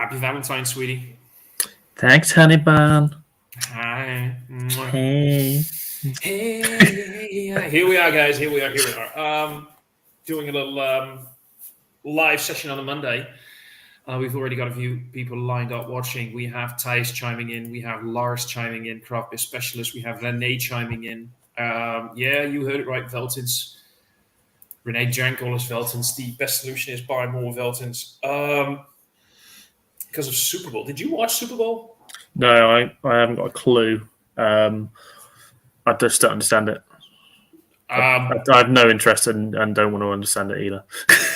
Happy Valentine's, sweetie. Thanks, honey bun. Hi. Hey. Hey. Here we are, guys. Here we are. Doing a little live session on a Monday. We've already got a few people lined up watching. We have Thijs chiming in. We have Lars chiming in, craft beer specialist. We have Renee chiming in. Yeah, you heard it right, Veltins. Renee drank all his Veltins. The best solution is buy more Veltins. Because of Super Bowl. Did you watch Super Bowl? No, I haven't got a clue. I just don't understand it. I have no interest and don't want to understand it either.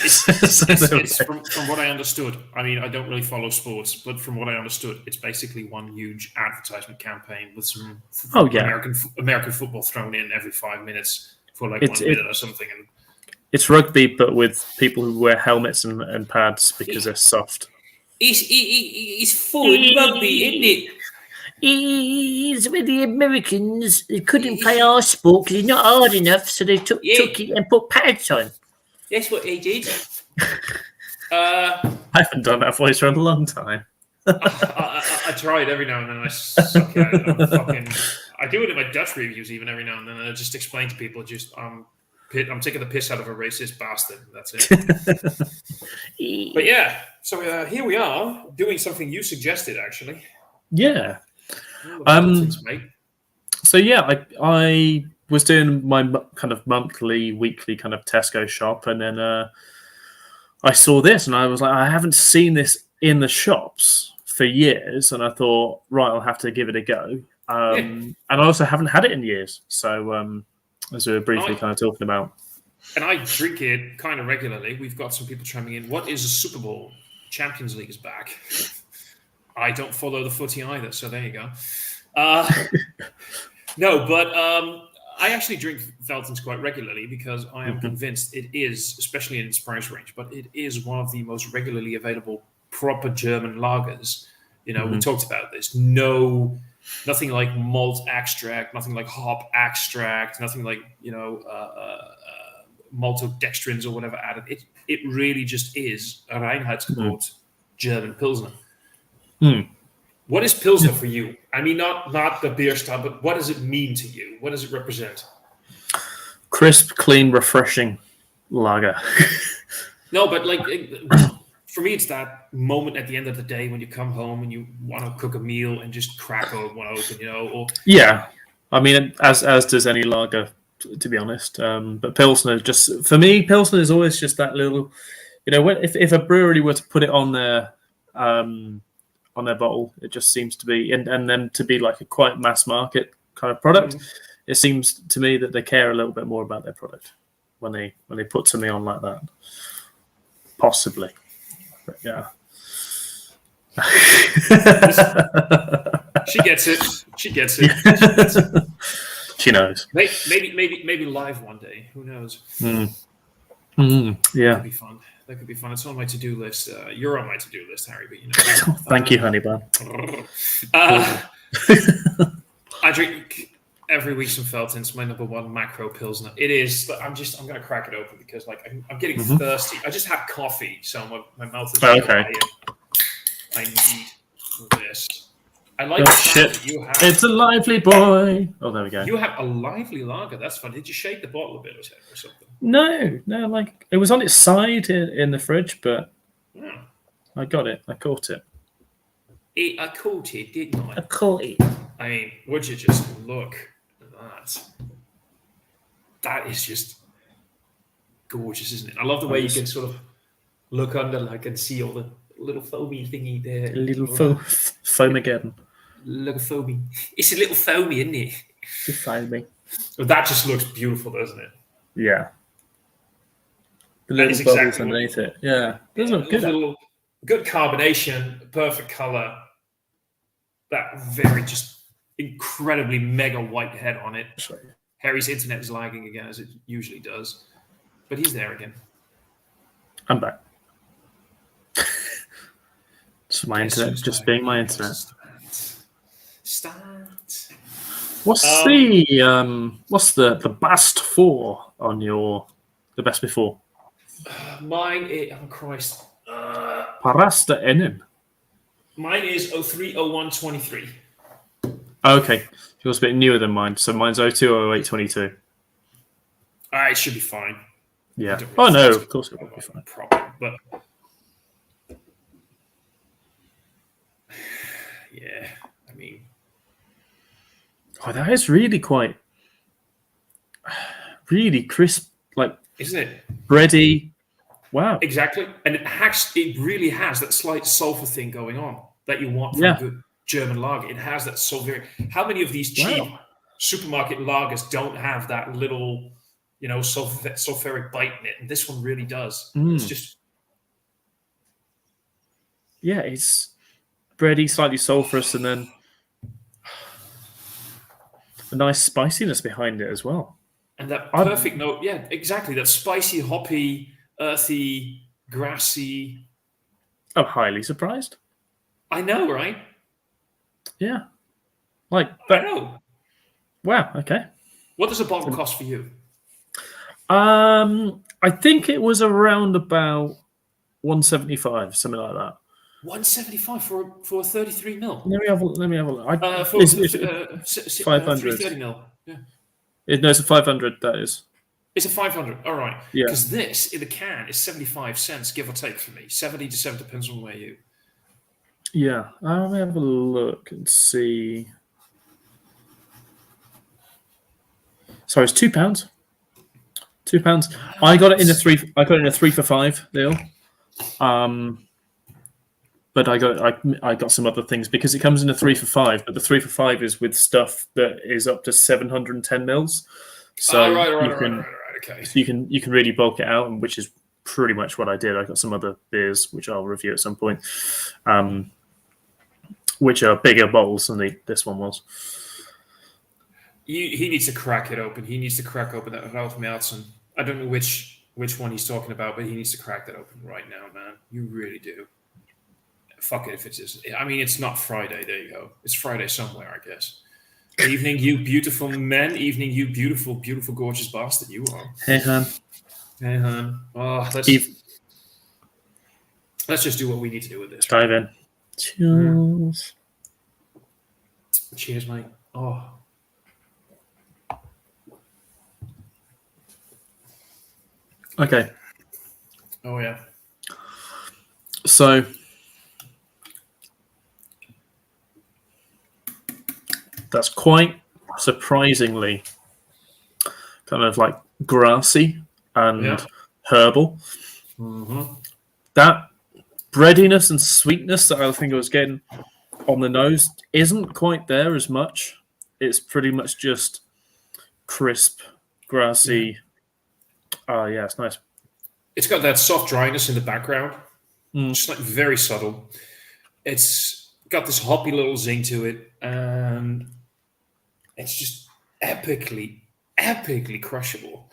It's from what I understood. I mean, I don't really follow sports, but from what I understood, it's basically one huge advertisement campaign with some American football thrown in every 5 minutes for like 1 minute or something. And it's rugby, but with people who wear helmets and pads because they're soft. It's full rugby, isn't it? It's with the Americans. They couldn't play our sport because it's not hard enough, so they took it and put pads on. That's what they did. I haven't done that voice for a long time. I try it every now and then. I suck at it. I do it in my Dutch reviews even every now and then. I just explain to people, I'm taking the piss out of a racist bastard. That's it. But yeah, so here we are doing something you suggested, actually. Yeah. So yeah, I was doing my kind of monthly, weekly kind of Tesco shop, and then I saw this, and I was like, I haven't seen this in the shops for years, and I thought, right, I'll have to give it a go. And I also haven't had it in years, so as we were briefly kind of talking about. And I drink it kind of regularly. We've got some people chiming in. What is a Super Bowl? Champions League is back. I don't follow the footy either, so there you go. No, but I actually drink Veltins quite regularly because I am convinced it is, especially in its price range, but it is one of the most regularly available proper German lagers. You know, we talked about this. Nothing like malt extract, nothing like hop extract, nothing like, maltodextrins or whatever added. It really just is a Reinheitsgebot German Pilsner. What is Pilsner for you? I mean, not the beer style, but what does it mean to you? What does it represent? Crisp, clean, refreshing lager. No, but like for me, it's that moment at the end of the day when you come home and you want to cook a meal and just crack one open, Or yeah, I mean, as does any lager, to be honest. But Pilsner, just for me, Pilsner is always just that little, if a brewery were to put it on their bottle, it just seems to be, and then to be like a quite mass market kind of product, it seems to me that they care a little bit more about their product when they put something on like that. Possibly, but yeah. She gets it. She knows. Maybe live one day. Who knows? Yeah, that could be fun. It's on my to-do list. You're on my to-do list, Harry. But Thank you, honey bun. I drink every week some Veltins. My number one macro Pilsner. It is. I'm gonna crack it open because I'm getting thirsty. I just had coffee, so my mouth is okay. I need this. I like the shit. You have. It's a lively boy. Oh, there we go. You have a lively lager. That's fun. Did you shake the bottle a bit or something? No. Like it was on its side in the fridge, but I got it. I caught it. I caught it, didn't I? I caught it. I mean, would you just look at that? That is just gorgeous, isn't it? I love the way you can sort of look under, and see all the little foamy thingy there. A little foamageddon. Look foamy. It's a little foamy, isn't it? It's foamy. Well, that just looks beautiful, doesn't it? Yeah. The little bubbles underneath it. Yeah. Those look good. Good carbonation, perfect color. That very just incredibly mega white head on it. Sorry. Harry's internet is lagging again, as it usually does. But he's there again. I'm back. It's my internet just being my internet. Start. What's the best for on the best before? Mine, oh Christ. Parasta Ennen. Mine is 030123. Okay, yours a bit newer than mine. So mine's 020822. It should be fine. Yeah. Don't Oh really no, think it's of course it will be fine. problem, but yeah, I mean, Oh, that is really really crisp, like isn't it? bready. Wow. Exactly, and it really has that slight sulfur thing going on that you want from Yeah. a good German lager. It has that sulfur. How many of these cheap Wow. supermarket lagers don't have that little, sulfuric bite in it? And this one really does. It's just Yeah, it's bready, slightly sulfurous, and then a nice spiciness behind it as well. and that perfect note. Yeah, exactly. That spicy, hoppy, earthy, grassy. I'm highly surprised. I know, right? Yeah. Like I that. know. Wow, okay. What does a bottle cost for you? I think it was around about 175, something like that. 175 for a 33 mil. Let me have a look. For It's 500. 330 mil. Yeah. No, it's a 500, that is. It's a 500. All right. Yeah. Because this in the can is 75 cents, give or take for me. 70 to 7 depends on where you. Yeah. Let me have a look and see. Sorry, it's £2. £2. I got it in a 3 for $5 deal. But I got some other things because it comes in a 3 for $5, but the 3 for $5 is with stuff that is up to 710 mils. So right. Okay. So you can really bulk it out, and which is pretty much what I did. I got some other beers which I'll review at some point, which are bigger bottles than this one was. He needs to crack it open. He needs to crack open that Ralph Meltson. I don't know which one he's talking about, but he needs to crack that open right now, man. You really do. Fuck it if it's just. I mean, it's not Friday. There you go. It's Friday somewhere, I guess. Evening, you beautiful men. Evening, you beautiful, beautiful, gorgeous bastard you are. Hey, hon. Hey, hon. Oh, let's just do what we need to do with this. Dive in. Cheers. Cheers, mate. Oh. Okay. Oh, yeah. So that's quite surprisingly kind of like grassy and herbal. Mm-hmm. That breadiness and sweetness that I think I was getting on the nose isn't quite there as much. It's pretty much just crisp, grassy. Yeah, it's nice. It's got that soft dryness in the background, just like very subtle. It's got this hoppy little zing to it, and it's just epically crushable.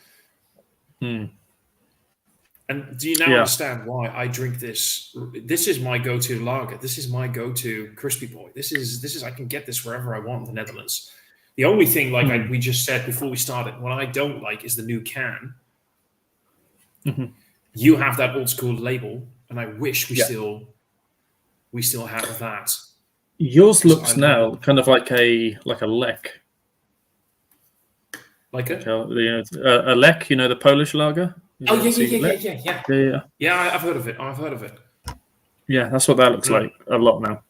And do you now understand why I drink this? This is my go-to lager. This is my go-to crispy boy. This is I can get this wherever I want in the Netherlands. The only thing, like we just said before we started, what I don't like is the new can. You have that old school label, and I wish we still have that. Yours looks now kind of like a Lek. Like a Lek, the Polish lager. Yeah. I've heard of it. Yeah, that's what that looks like a lot now.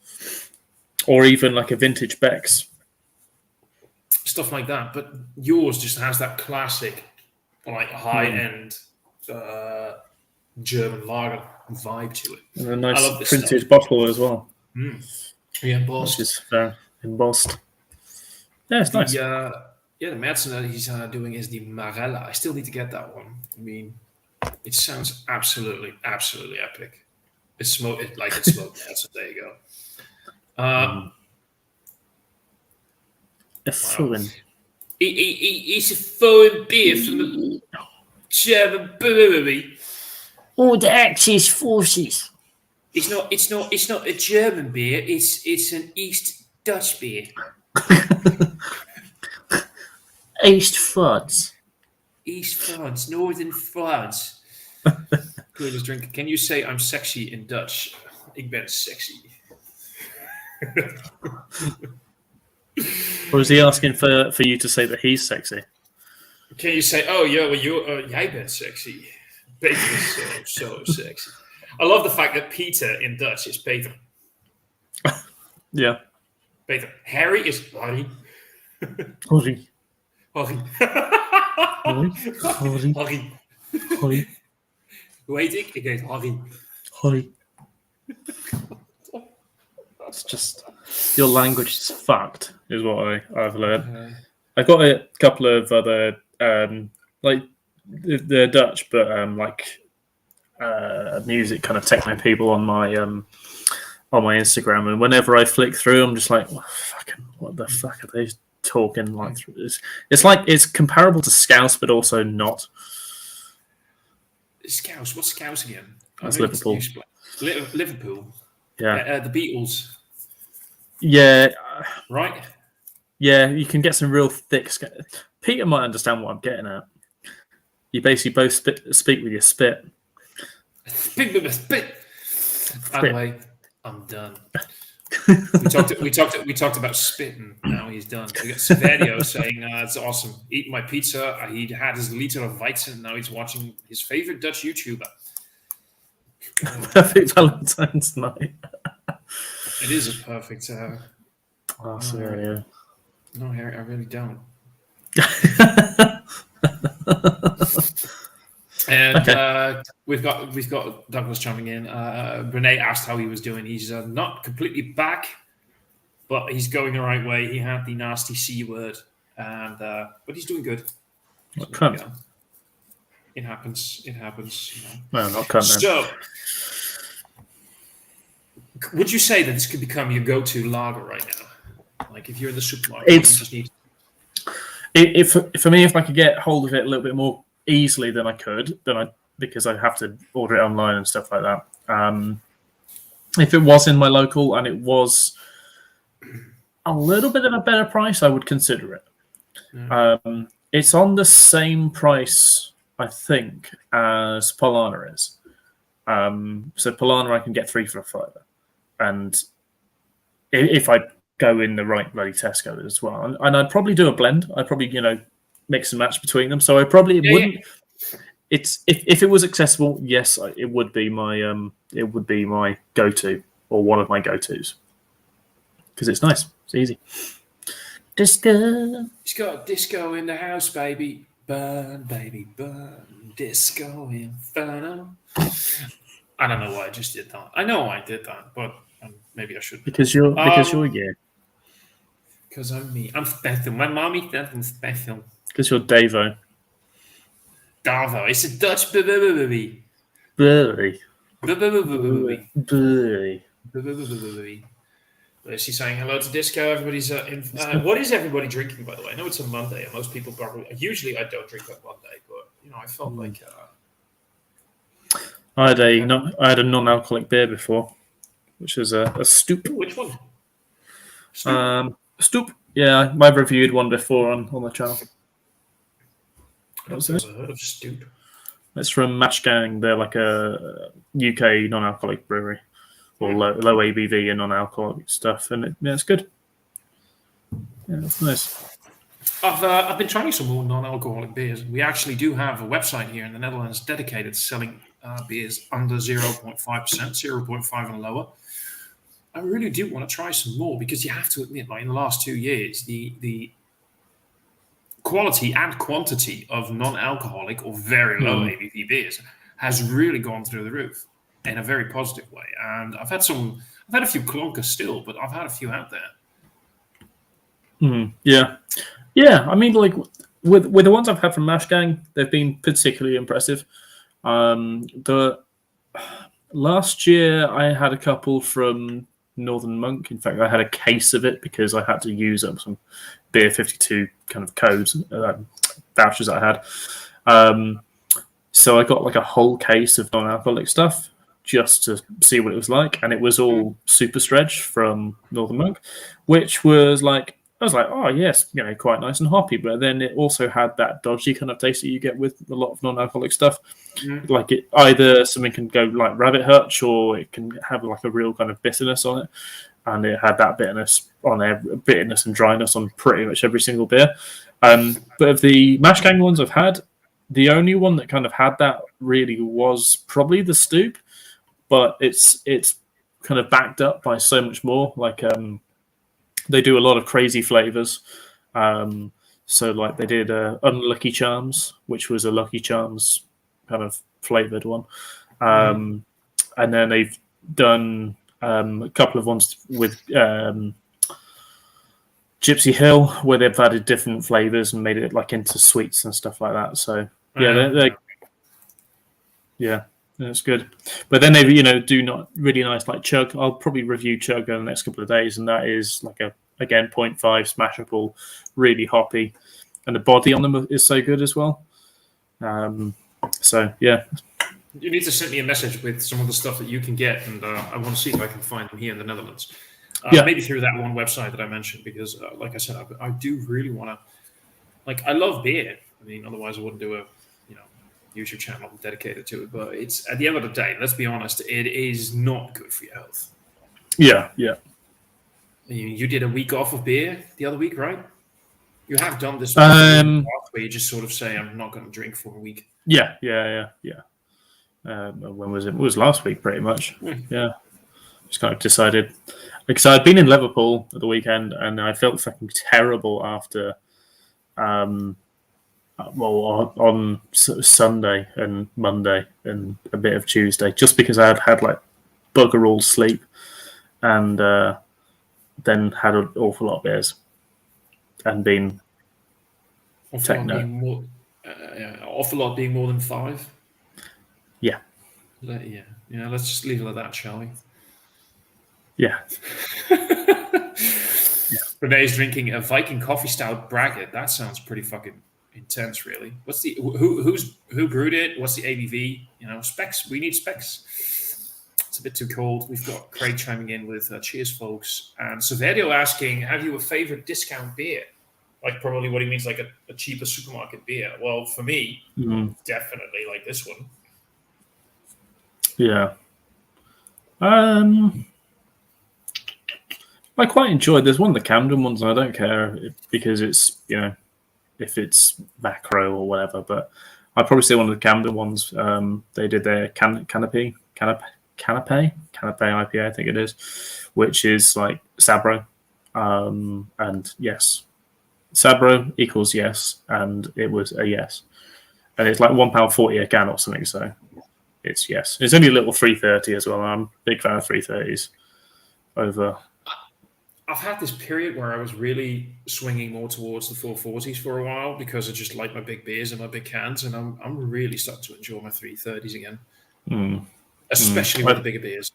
Or even like a vintage Beck's. Stuff like that. But yours just has that classic, like high-end German lager vibe to it. And a nice printed stuff. bottle as well. Yeah, embossed. Which is embossed. Yeah, it's nice. The Madsen that he's doing is the Marella. I still need to get that one. I mean, it sounds absolutely epic. It's smoked Madsen. There you go. A foreign. It's a foreign beer from the German brewery. All the Axis forces. It's not a German beer. It's an East Dutch beer. East France. East France, Northern France. Good drink. Can you say I'm sexy in Dutch? Ik ben sexy. Or is he asking for you to say that he's sexy? Can you say, oh, yeah, well, jij bent sexy. Peter is so sexy. I love the fact that Peter in Dutch is Peter. Yeah. Peter. Harry is Harry. Harry. Harry. Harry. Harry. Harry. Hoe heet ik? Ik heet Harry. Harry. It's just your language is fucked, is what I've learned. I've got a couple of other like they're Dutch, but music kind of techno people on my Instagram, and whenever I flick through, I'm just like, what the fuck are they talking like? It's like it's comparable to Scouse, but also not. Scouse? What's Scouse again? That's Liverpool. Liverpool. Yeah. The Beatles. Yeah. Right? Yeah, you can get some real thick... Peter might understand what I'm getting at. You basically both speak with your spit. Speak with my spit! Anyway, I'm done. we talked about spitting. Now he's done. We got Severio saying, it's awesome. Eating my pizza. He had his liter of Weizen. Now he's watching his favorite Dutch YouTuber. Perfect Valentine's night. It is a perfect... Severio. No, Harry, I really don't. And okay. We've got Douglas chiming in. Renee asked how he was doing. He's not completely back, but he's going the right way. He had the nasty C word, and but he's doing good. It happens. You know. Well, not cunt. So, would you say that this could become your go-to lager right now? Like if you're in the supermarket, you just need. For me, if I could get hold of it a little bit more easily than I could, because I have to order it online and stuff like that. If it was in my local and it was a little bit of a better price, I would consider it. Yeah. It's on the same price, I think, as Polana is. So Polana, I can get 3 for $5, and if I go in the right bloody Tesco as well, and I'd probably do a blend. I'd probably mix and match between them. So I probably wouldn't. Yeah. It's if it was accessible, yes, it would be my go-to or one of my go-tos because it's nice. It's easy. Disco. He's got disco in the house, baby. Burn, baby, burn. Disco inferno. I don't know why I just did that. I know I did that, but maybe I should. Because you're gay. Because I'm me. I'm special. My mommy said I'm special. Because you're Davo. Davo. It's a Dutch baby. Brewery. She's saying hello to Disco. Everybody's what is everybody drinking, by the way? I know it's a Monday, and most people probably... Usually I don't drink on Monday, but, I felt like... I had a non-alcoholic beer before, which is a Stoop. Which one? Stoop. Yeah, I've reviewed one before on the channel. I've never heard of Stoop. It's from Match Gang. They're like a UK non-alcoholic brewery, or low ABV and non-alcoholic stuff, and it's good. Yeah, it's nice. I've been trying some more non-alcoholic beers. We actually do have a website here in the Netherlands dedicated to selling beers under 0.5%, 0.5 and lower. I really do want to try some more because you have to admit, like in the last 2 years, the quality and quantity of non-alcoholic or very low ABV beers has really gone through the roof in a very positive way. And I've had a few clunkers still, but I've had a few out there. Yeah. I mean, like with the ones I've had from Mash Gang, they've been particularly impressive. The last year I had a couple from Northern Monk. In fact, I had a case of it because I had to use up some Beer 52 kind of codes, vouchers that I had. So I got like a whole case of non-alcoholic stuff just to see what it was like, and it was all Super Stretch from Northern Monk, which was like, I was like, oh yes, quite nice and hoppy, but then it also had that dodgy kind of taste that you get with a lot of non-alcoholic stuff. Like it either something can go like rabbit hutch, or it can have like a real kind of bitterness on it. and it had that bitterness on there, bitterness and dryness on pretty much every single beer. But of the mash gang ones I've had, the only one that kind of had that really was probably the Stoop, but it's kind of backed up by so much more. Like they do a lot of crazy flavors. So like they did Unlucky Charms, which was a Lucky Charms kind of flavored one. And then they've done a couple of ones with Gypsy Hill, where they've added different flavors and made it like into sweets and stuff like that. So yeah, that's good. But then they do not really nice like Chug. I'll probably review Chug in the next couple of days, and that is like a 0.5 smashable, really hoppy, and the body on them is so good as well. So yeah. You need to send me a message with some of the stuff that you can get, and I want to see if I can find them here in the Netherlands. Maybe through that one website that I mentioned, because, like I said, I do really want to. Like, I love beer. I mean, otherwise I wouldn't do a YouTube channel dedicated to it. But it's at the end of the day, let's be honest, it is not good for your health. Yeah. You did a week off of beer the other week, right? You have done this where you just sort of say, I'm not going to drink for a week. Yeah. When was it? It was last week, pretty much. Yeah. Just kind of decided, because I'd been in Liverpool at the weekend and I felt fucking terrible after, on Sunday and Monday and a bit of Tuesday, just because I had like bugger all sleep and then had an awful lot of beers and been techno. Awful lot being more than 5. Yeah. Yeah. Let's just leave it at that, shall we? Yeah. Renee's drinking a Viking coffee stout bracket. That sounds pretty fucking intense, really. What's the who brewed it? What's the ABV? Specs. We need specs. It's a bit too cold. We've got Craig chiming in with cheers, folks, and Saverio asking, "Have you a favorite discount beer?" Like probably what he means, like a cheaper supermarket beer. Well, for me, definitely like this one. Yeah. I quite enjoyed. There's one of the Camden ones, and I don't care because it's if it's macro or whatever. But I'd probably say one of the Camden ones. They did their Canopy Ipa, I think it is, which is like Sabro, and yes, Sabro equals yes, and it was a yes, and it's like £1.40 a can or something. So it's yes. It's only a little 330 as well. I'm a big fan of 330s over. I've had this period where I was really swinging more towards the 440s for a while because I just like my big beers and my big cans, and I'm really starting to enjoy my 330s again, especially with the bigger beers.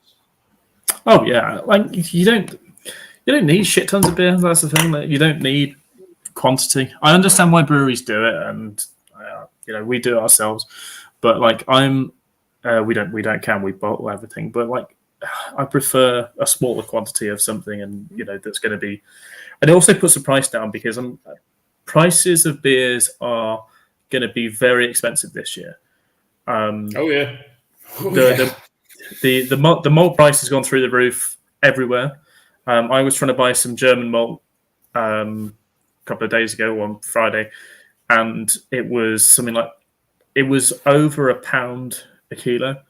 Oh yeah, like you don't need shit tons of beer. That's the thing. That you don't need quantity. I understand why breweries do it, and we do it ourselves. But like we bottle everything. But like I prefer a smaller quantity of something, and that's going to be. And it also puts the price down because prices of beers are going to be very expensive this year. The malt price has gone through the roof everywhere. I was trying to buy some German malt a couple of days ago on Friday, and it was something like it was over £1 a kilo.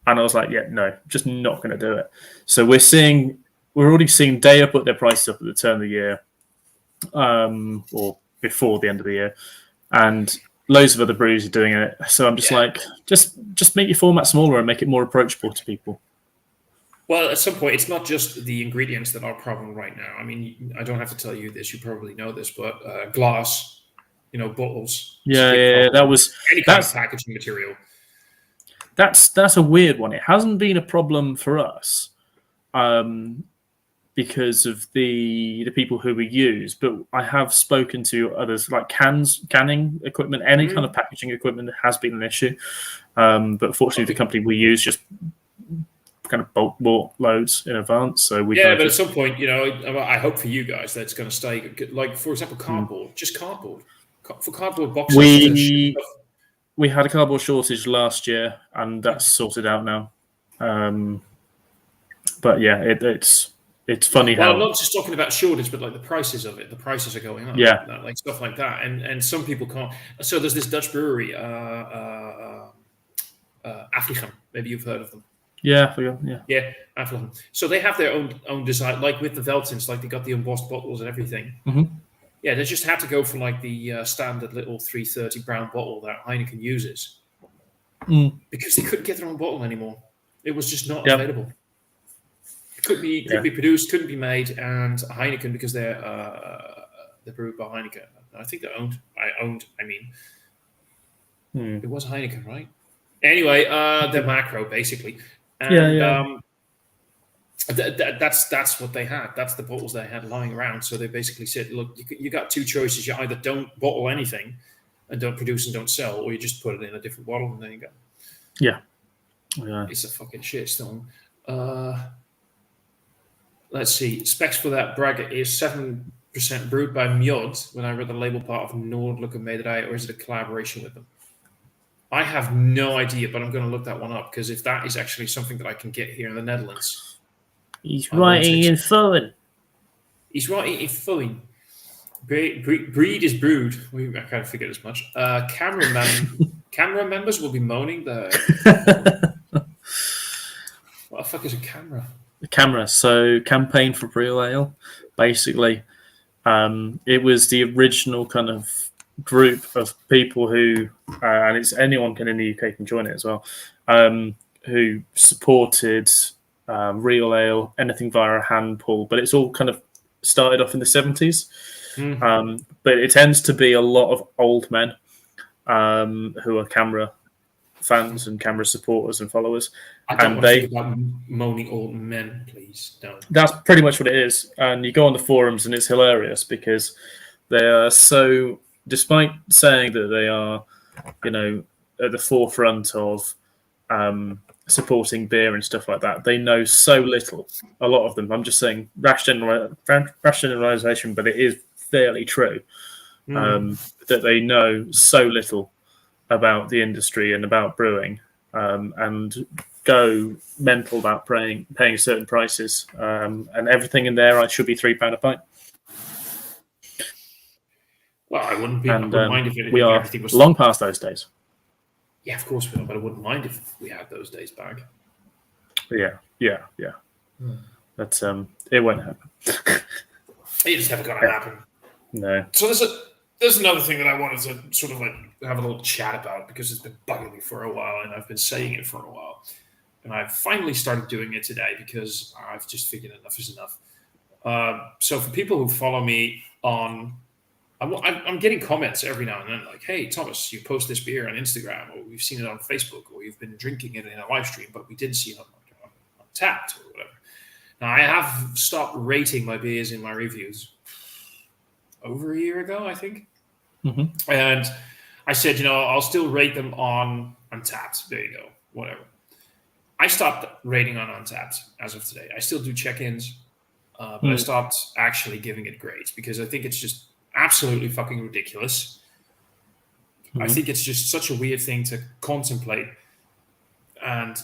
And I was like, yeah, no, just not going to do it. So we're already seeing Day put their prices up at the turn of the year, or before the end of the year, and loads of other breweries are doing it. So I'm just like, just make your format smaller and make it more approachable to people. Well, at some point, it's not just the ingredients that are a problem right now. I mean, I don't have to tell you this; you probably know this, but glass, bottles. Yeah, that was any kind of packaging material. That's a weird one. It hasn't been a problem for us because of the people who we use, but I have spoken to others like canning equipment, any kind of packaging equipment has been an issue. But fortunately, the company we use just kind of bulk bought loads in advance. So we but at some point, I hope for you guys that it's going to stay. Like for example, cardboard, just cardboard for cardboard boxes. We had a cardboard shortage last year, and that's sorted out now. But yeah, it's it's funny Well, how I'm not just talking about shortage, but like the prices of it. The prices are going up. Yeah. Like stuff like that, and some people can't. So there's this Dutch brewery, Affligem. Maybe you've heard of them. yeah Yeah, Affligem. So they have their own design, like with the Veltins, like they got the embossed bottles and everything. Mhm. Yeah, they just had to go for like the standard little 330 brown bottle that Heineken uses because they couldn't get their own bottle anymore. It was just not Yep. available. Could be produced, couldn't be made, and Heineken, because they're brewed by Heineken. I think they're owned. I mean, it was Heineken, right? Anyway, they're macro basically, and that's what they had. That's the bottles they had lying around. So they basically said, "Look, you got two choices. You either don't bottle anything and don't produce and don't sell, or you just put it in a different bottle and there you go." Yeah. It's a fucking shitstorm. Let's see. Specs for that bracket is 7% brewed by Mjod. When I read the label part of Noordelijke Mederij, or is it a collaboration with them? I have no idea, but I'm going to look that one up because if that is actually something that I can get here in the Netherlands, he's writing in foreign. He's writing in foreign. Breed is brewed. I kind of figured as much. Camera members will be moaning. What the fuck is a camera? Camera. So campaign for Real Ale. Basically, it was the original kind of group of people who, and it's anyone in the UK can join it as well, who supported Real Ale, anything via a hand pull. But it's all kind of started off in the 70s. But it tends to be a lot of old men who are camera fans and camera supporters and followers. I don't want to think about moaning old men, please. No. That's pretty much what it is. And you go on the forums and it's hilarious because they are so, despite saying that they are, at the forefront of supporting beer and stuff like that, they know so little. A lot of them, I'm just saying rash generalization, but it is fairly true, that they know so little about the industry and about brewing, and go mental about paying certain prices, and everything in there should be £3 a pint. Well, I wouldn't mind if we are everything was long past those days. Yeah, of course we are, but I wouldn't mind if we had those days back. Yeah. But it won't happen. It just never gonna happen. No. So there's another thing that I wanted to sort of like have a little chat about because it's been bugging me for a while and I've been saying it for a while. And I've finally started doing it today because I've just figured enough is enough. So for people who follow me on, I'm getting comments every now and then like, "Hey, Thomas, you post this beer on Instagram, or we've seen it on Facebook, or you've been drinking it in a live stream, but we didn't see it on Untappd or whatever." Now, I have stopped rating my beers in my reviews over a year ago, I think. And I said, I'll still rate them on Untappd. There you go, whatever. I stopped rating on Untappd as of today. I still do check-ins, but I stopped actually giving it grades because I think it's just absolutely fucking ridiculous. I think it's just such a weird thing to contemplate, and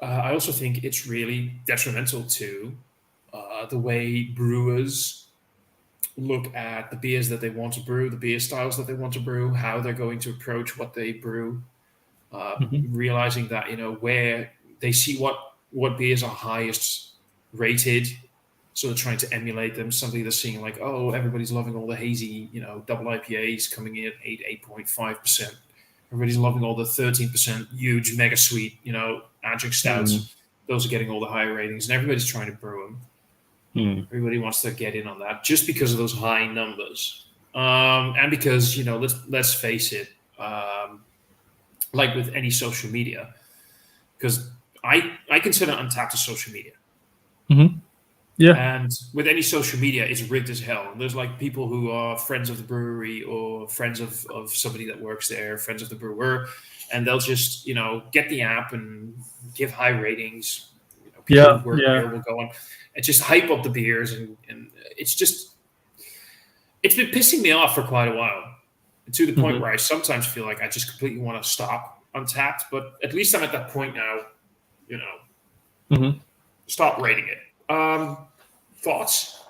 I also think it's really detrimental to the way brewers look at the beers that they want to brew, the beer styles that they want to brew, how they're going to approach what they brew, realizing that where they see what beers are highest rated. So they're trying to emulate them. Somebody they're seeing like, oh, everybody's loving all the hazy, double IPAs coming in at 8.5%. Everybody's loving all the 13% huge mega sweet, adjunct stouts. Those are getting all the higher ratings, and everybody's trying to brew them. Everybody wants to get in on that just because of those high numbers, and because let's face it, like with any social media, because I consider Untappd as social media. Yeah. And with any social media, it's rigged as hell. There's like people who are friends of the brewery or friends of somebody that works there, friends of the brewer, and they'll just, get the app and give high ratings. People who work there will go on and just hype up the beers. And it's been pissing me off for quite a while, to the point where I sometimes feel like I just completely want to stop Untappd. But at least I'm at that point now, stop rating it. Thoughts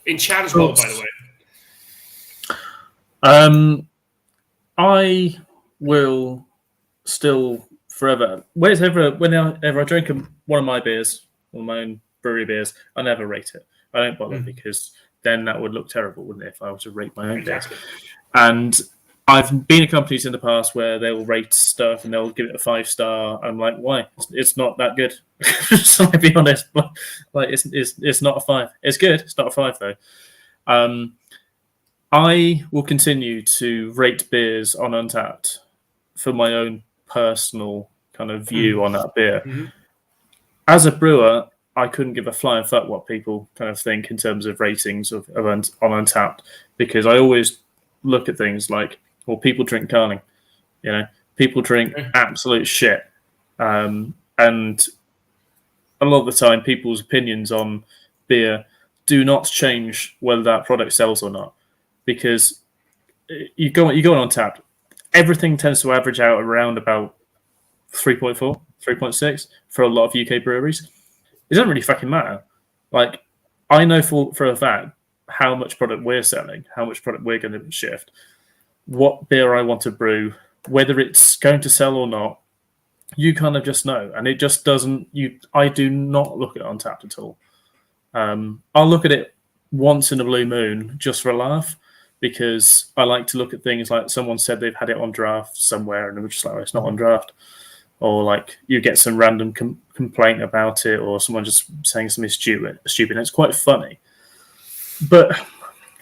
in chat as well, by the way. I will still forever. Whenever I drink one of my beers, one of my own brewery beers, I never rate it. I don't bother because then that would look terrible, wouldn't it, if I were to rate my own Exactly. beers? And I've been in companies in the past where they will rate stuff and they'll give it a 5-star. I'm like, why? It's not that good. So I'll be honest, like it's not a 5. It's good. It's not a 5 though. I will continue to rate beers on Untappd for my own personal kind of view on that beer. As a brewer, I couldn't give a flying fuck what people kind of think in terms of ratings on Untappd, because I always look at things like, well, people drink Carling, people drink absolute shit, and a lot of the time, people's opinions on beer do not change whether that product sells or not, because you go on Untappd, everything tends to average out around about 3.4, 3.6 for a lot of UK breweries. It doesn't really fucking matter. Like, I know for a fact how much product we're selling, how much product we're going to shift, what beer I want to brew, whether it's going to sell or not. You kind of just know, and it just doesn't. I do not look at Untappd at all. I'll look at it once in a blue moon just for a laugh, because I like to look at things like someone said they've had it on draft somewhere, and we're just like, oh, it's not on draft. Or like you get some random complaint about it, or someone just saying something stupid. It's quite funny. But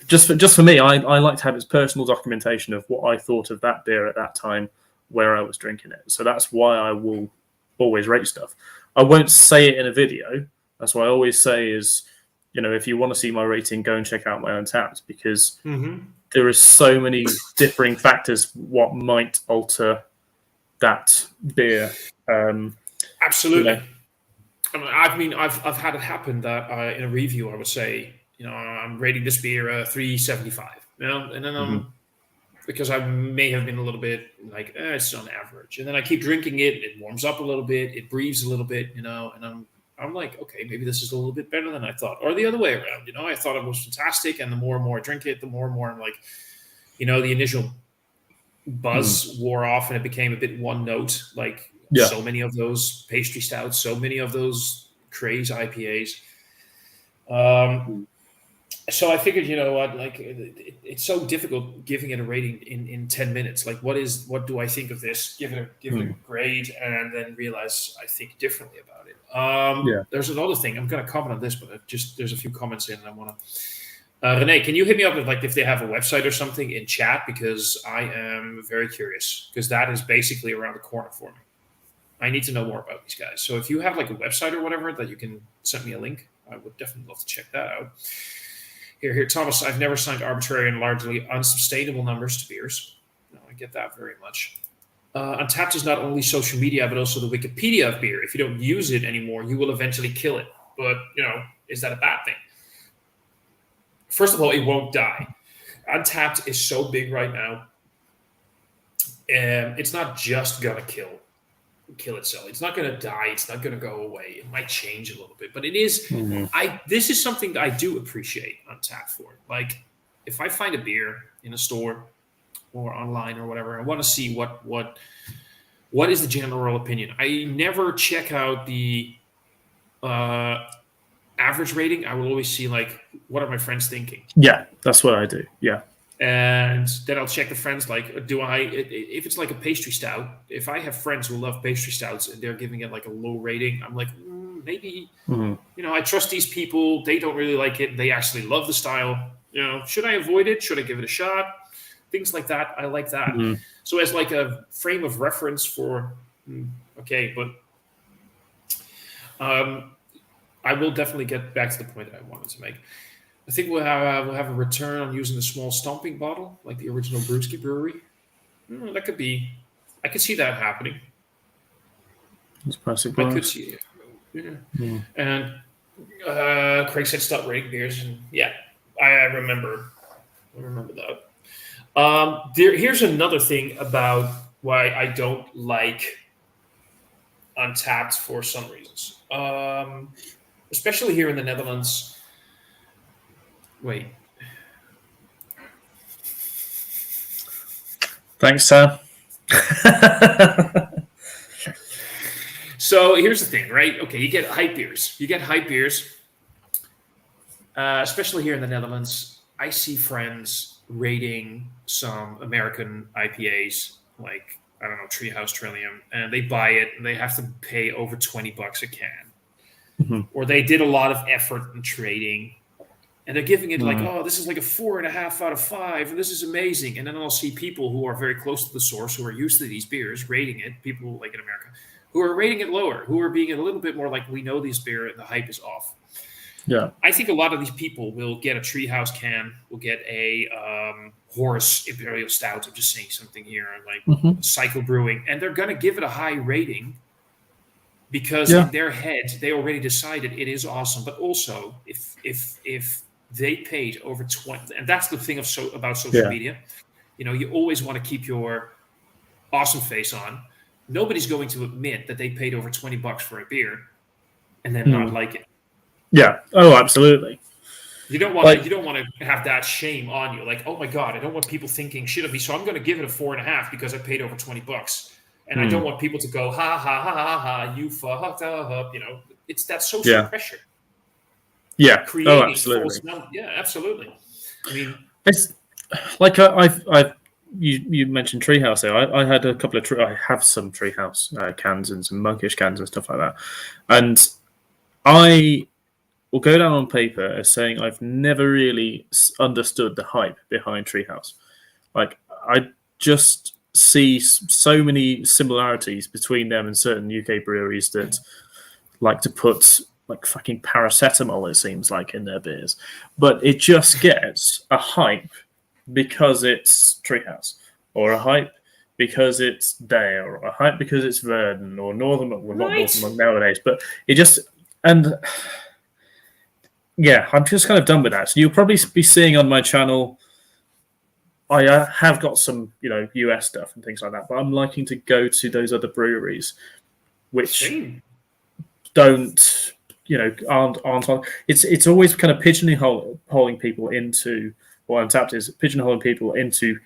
just for me, I like to have its personal documentation of what I thought of that beer at that time, where I was drinking it. So that's why I will always rate stuff. I won't say it in a video. That's what I always say is, if you want to see my rating, go and check out my Untappd, because there is so many differing factors what might alter that beer. Absolutely. I mean, I've had it happen that in a review I would say, I'm rating this beer 3.75, and then because I may have been a little bit like, it's on average, and then I keep drinking it, it warms up a little bit, it breathes a little bit, and I'm like, okay, maybe this is a little bit better than I thought, or the other way around. I thought it was fantastic, and the more and more I drink it, the more and more I'm like, the initial buzz wore off, and it became a bit one note, like so many of those pastry stouts, so many of those craze IPAs. So I figured, like it's so difficult giving it a rating in 10 minutes. Like, what do I think of this? Give it a grade, and then realize I think differently about it. There's another thing. I'm going to comment on this, but there's a few comments in, and I want to. Renee, can you hit me up with if they have a website or something in chat, because I am very curious, because that is basically around the corner for me. I need to know more about these guys. So if you have a website or whatever that you can send me a link, I would definitely love to check that out. Here, Thomas, I've never signed arbitrary and largely unsustainable numbers to beers. No, I get that very much. Untappd is not only social media, but also the Wikipedia of beer. If you don't use it anymore, you will eventually kill it. But, is that a bad thing? First of all, it won't die. Untappd is so big right now. And it's not just going to kill itself. It's not going to die. It's not going to go away. It might change a little bit, but it is. This is something that I do appreciate Untappd for. Like, if I find a beer in a store or online or whatever, I want to see what is the general opinion. I never check out the average rating. I will always see what are my friends thinking. Yeah, that's what I do. Yeah. And then I'll check the friends, if it's like a pastry stout, if I have friends who love pastry stouts and they're giving it a low rating, I'm like, maybe, I trust these people. They don't really like it. They actually love the style. Should I avoid it? Should I give it a shot? Things like that. I like that. So as a frame of reference for, okay, but I will definitely get back to the point that I wanted to make. I think we'll have a return on using the small stomping bottle, like the original Brewski Brewery. That could be. I could see that happening. It's plastic I could see it. Yeah. And Craig said stop rating beers, and I remember that. Here's another thing about why I don't like Untappd for some reasons. especially here in the Netherlands. Wait. Thanks, Sam. So here's the thing, right? Okay, you get hype beers. Especially here in the Netherlands. I see friends rating some American IPAs, like, I don't know, Treehouse Trillium, and they buy it and they have to pay over $20 a can. Mhm. Or they did a lot of effort in trading, and they're giving it like, oh, this is like a 4.5 out of 5, and this is amazing. And then I'll see people who are very close to the source, who are used to these beers, rating it, people like in America, who are rating it lower, who are being a little bit more like, we know this beer and the hype is off. Yeah. I think a lot of these people will get a Treehouse can, will get a Horse Imperial Stout. I'm just saying something here, like Cycle Brewing, and they're going to give it a high rating because in their head they already decided it is awesome. But also, if they paid over 20, and that's the thing about social media, you always want to keep your awesome face on. Nobody's going to admit that they paid over $20 for a beer and then not like it. Yeah. Oh, absolutely. You don't want to have that shame on you. Like, oh my God, I don't want people thinking shit of me, so I'm going to give it a 4.5 because I paid over $20. And I don't want people to go, ha ha ha ha ha, you fucked up. It's that social pressure. Yeah. Creating absolutely. Absolutely. I mean, it's like you mentioned Treehouse there. I had a couple of I have some Treehouse cans and some Monkish cans and stuff like that, and I will go down on paper as saying I've never really understood the hype behind Treehouse. Like, I just see so many similarities between them and certain UK breweries that like to put like fucking paracetamol, it seems like, in their beers. But it just gets a hype because it's Treehouse, or a hype because it's Dale, or a hype because it's Verdon, or Northern Monk. Well, not Northern Monk nowadays, but it just... And yeah, I'm just kind of done with that. So you'll probably be seeing on my channel, I have got some, US stuff and things like that, but I'm liking to go to those other breweries, which don't, aren't on. It's always kind of pigeonholing people into, or Untappd is pigeonholing people into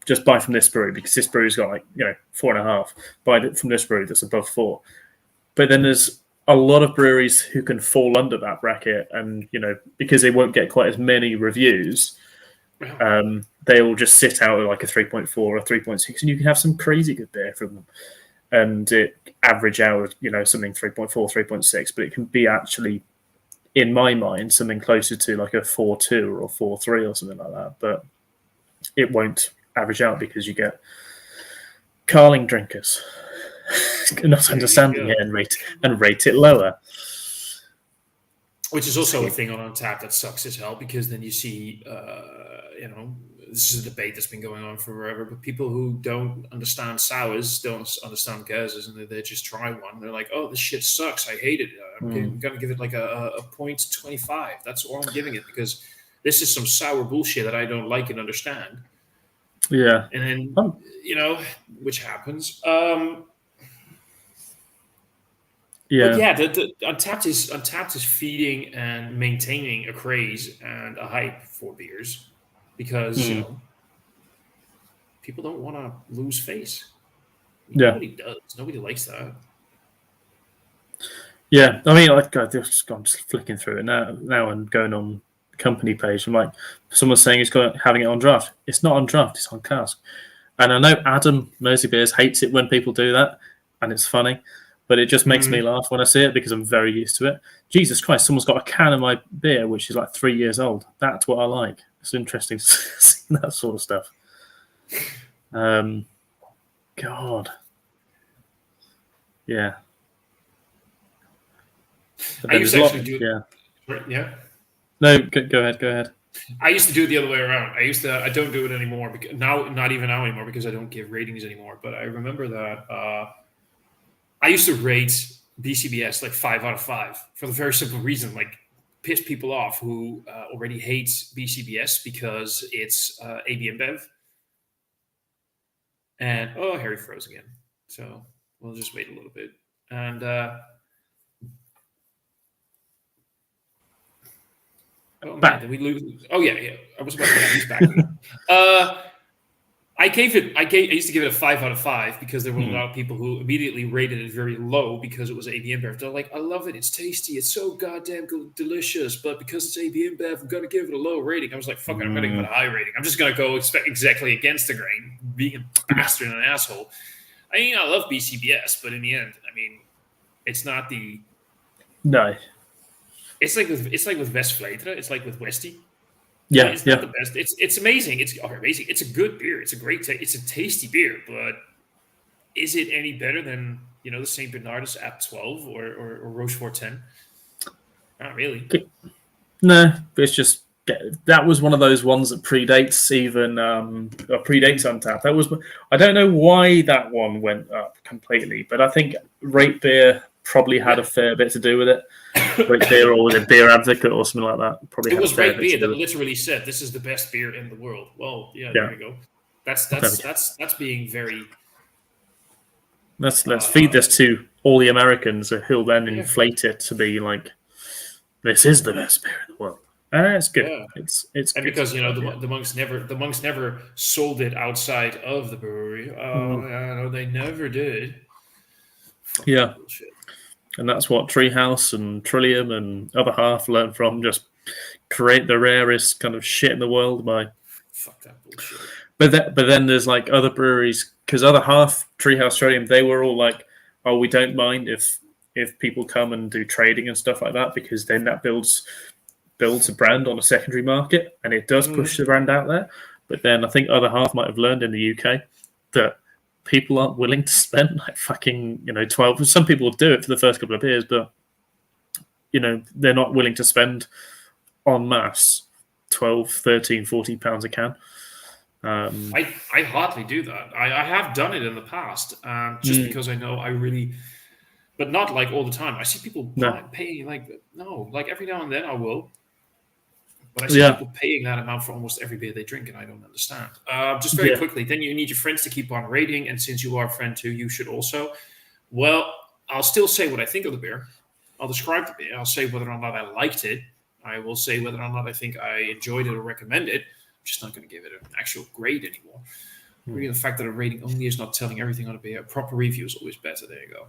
just buy from this brewery because this brewery's got 4.5. Buy it from this brewery that's above 4. But then there's a lot of breweries who can fall under that bracket, and because they won't get quite as many reviews, they will just sit out at like a 3.4 or a 3.6, and you can have some crazy good beer from them, and it average out something 3.4, 3.6, but it can be actually, in my mind, something closer to like a 4.2 or 4.3 or something like that, but it won't average out because you get Carling drinkers not understanding it and rate it lower. Which is also a thing on Untappd that sucks as hell, because then you see, this is a debate that's been going on forever, but people who don't understand sours don't understand gases, and they just try one. They're like, oh, this shit sucks. I hate it. I'm going to give it like a 0.25. That's all I'm giving it, because this is some sour bullshit that I don't like and understand. Yeah. And then, which happens. But the Untappd is feeding and maintaining a craze and a hype for beers, because people don't want to lose face. Nobody does. Nobody likes that. Yeah, I mean, I'm just flicking through it now and going on the company page. I'm like, someone's saying having it on draft. It's not on draft. It's on cask. And I know Adam Mersey Beers hates it when people do that, and it's funny. But it just makes me laugh when I see it, because I'm very used to it. Jesus Christ, someone's got a can of my beer, which is like 3 years old. That's what I like. It's interesting to see that sort of stuff. God. Yeah. I used to actually do it. Yeah. No, go ahead. I used to do it the other way around. I don't do it anymore, because not even now anymore, because I don't give ratings anymore. But I remember that I used to rate BCBS like 5 out of 5 for the very simple reason, like, piss people off who already hate BCBS because it's AB InBev. And Harry froze again, so we'll just wait a little bit. And Oh man, Back. did we lose? Oh yeah. I was about to say he's back. I used to give it a 5 out of 5 because there were a lot of people who immediately rated it very low because it was AB InBev. They're like, I love it, it's tasty, it's so goddamn delicious, but because it's AB InBev, I'm gonna give it a low rating. I was like, fuck it, I'm gonna give it a high rating. I'm just gonna go exactly against the grain, being a bastard and an asshole. I mean, I love BCBS, but in the end, I mean, it's not the. No. It's like with Westvleteren. It's like with Westie. Yeah, it's not the best. It's amazing. It's amazing. It's a good beer. It's a great. It's a tasty beer. But is it any better than the Saint Bernardus App 12 or Rochefort 10? Not really. No, it's just that was one of those ones that predates even predates Untappd. That was I don't know why that one went up completely, but I think Rate Beer probably had a fair bit to do with it. Rate Beer or a Beer Advocate or something like that. Probably it was Rate Beer that literally said this is the best beer in the world. Well, there you go. That's being very. Let's feed this to all the Americans who'll then inflate it to be like, this is the best beer in the world. It's good. Yeah. It's and good. Because the monks never sold it outside of the brewery. No, they never did. Yeah. Bullshit. And that's what Treehouse and Trillium and Other Half learn from. Just create the rarest kind of shit in the world by. Fuck that bullshit. But then there's like other breweries, because Other Half, Treehouse, Trillium, they were all like, oh, we don't mind if people come and do trading and stuff like that, because then that builds a brand on a secondary market, and it does push the brand out there. But then I think Other Half might have learned in the UK that people aren't willing to spend like fucking 12. Some people will do it for the first couple of beers, but they're not willing to spend en masse 12, 13, 40 pounds a can. I hardly do that. I have done it in the past, just because I know I really, but not like all the time. I see people paying like every now and then I will. But I see people paying that amount for almost every beer they drink, and I don't understand. Just very quickly, then you need your friends to keep on rating, and since you are a friend too, you should also. Well, I'll still say what I think of the beer. I'll describe the beer. I'll say whether or not I liked it. I will say whether or not I think I enjoyed it or recommend it. I'm just not going to give it an actual grade anymore. Really, the fact that a rating only is not telling everything on a beer. A proper review is always better. There you go.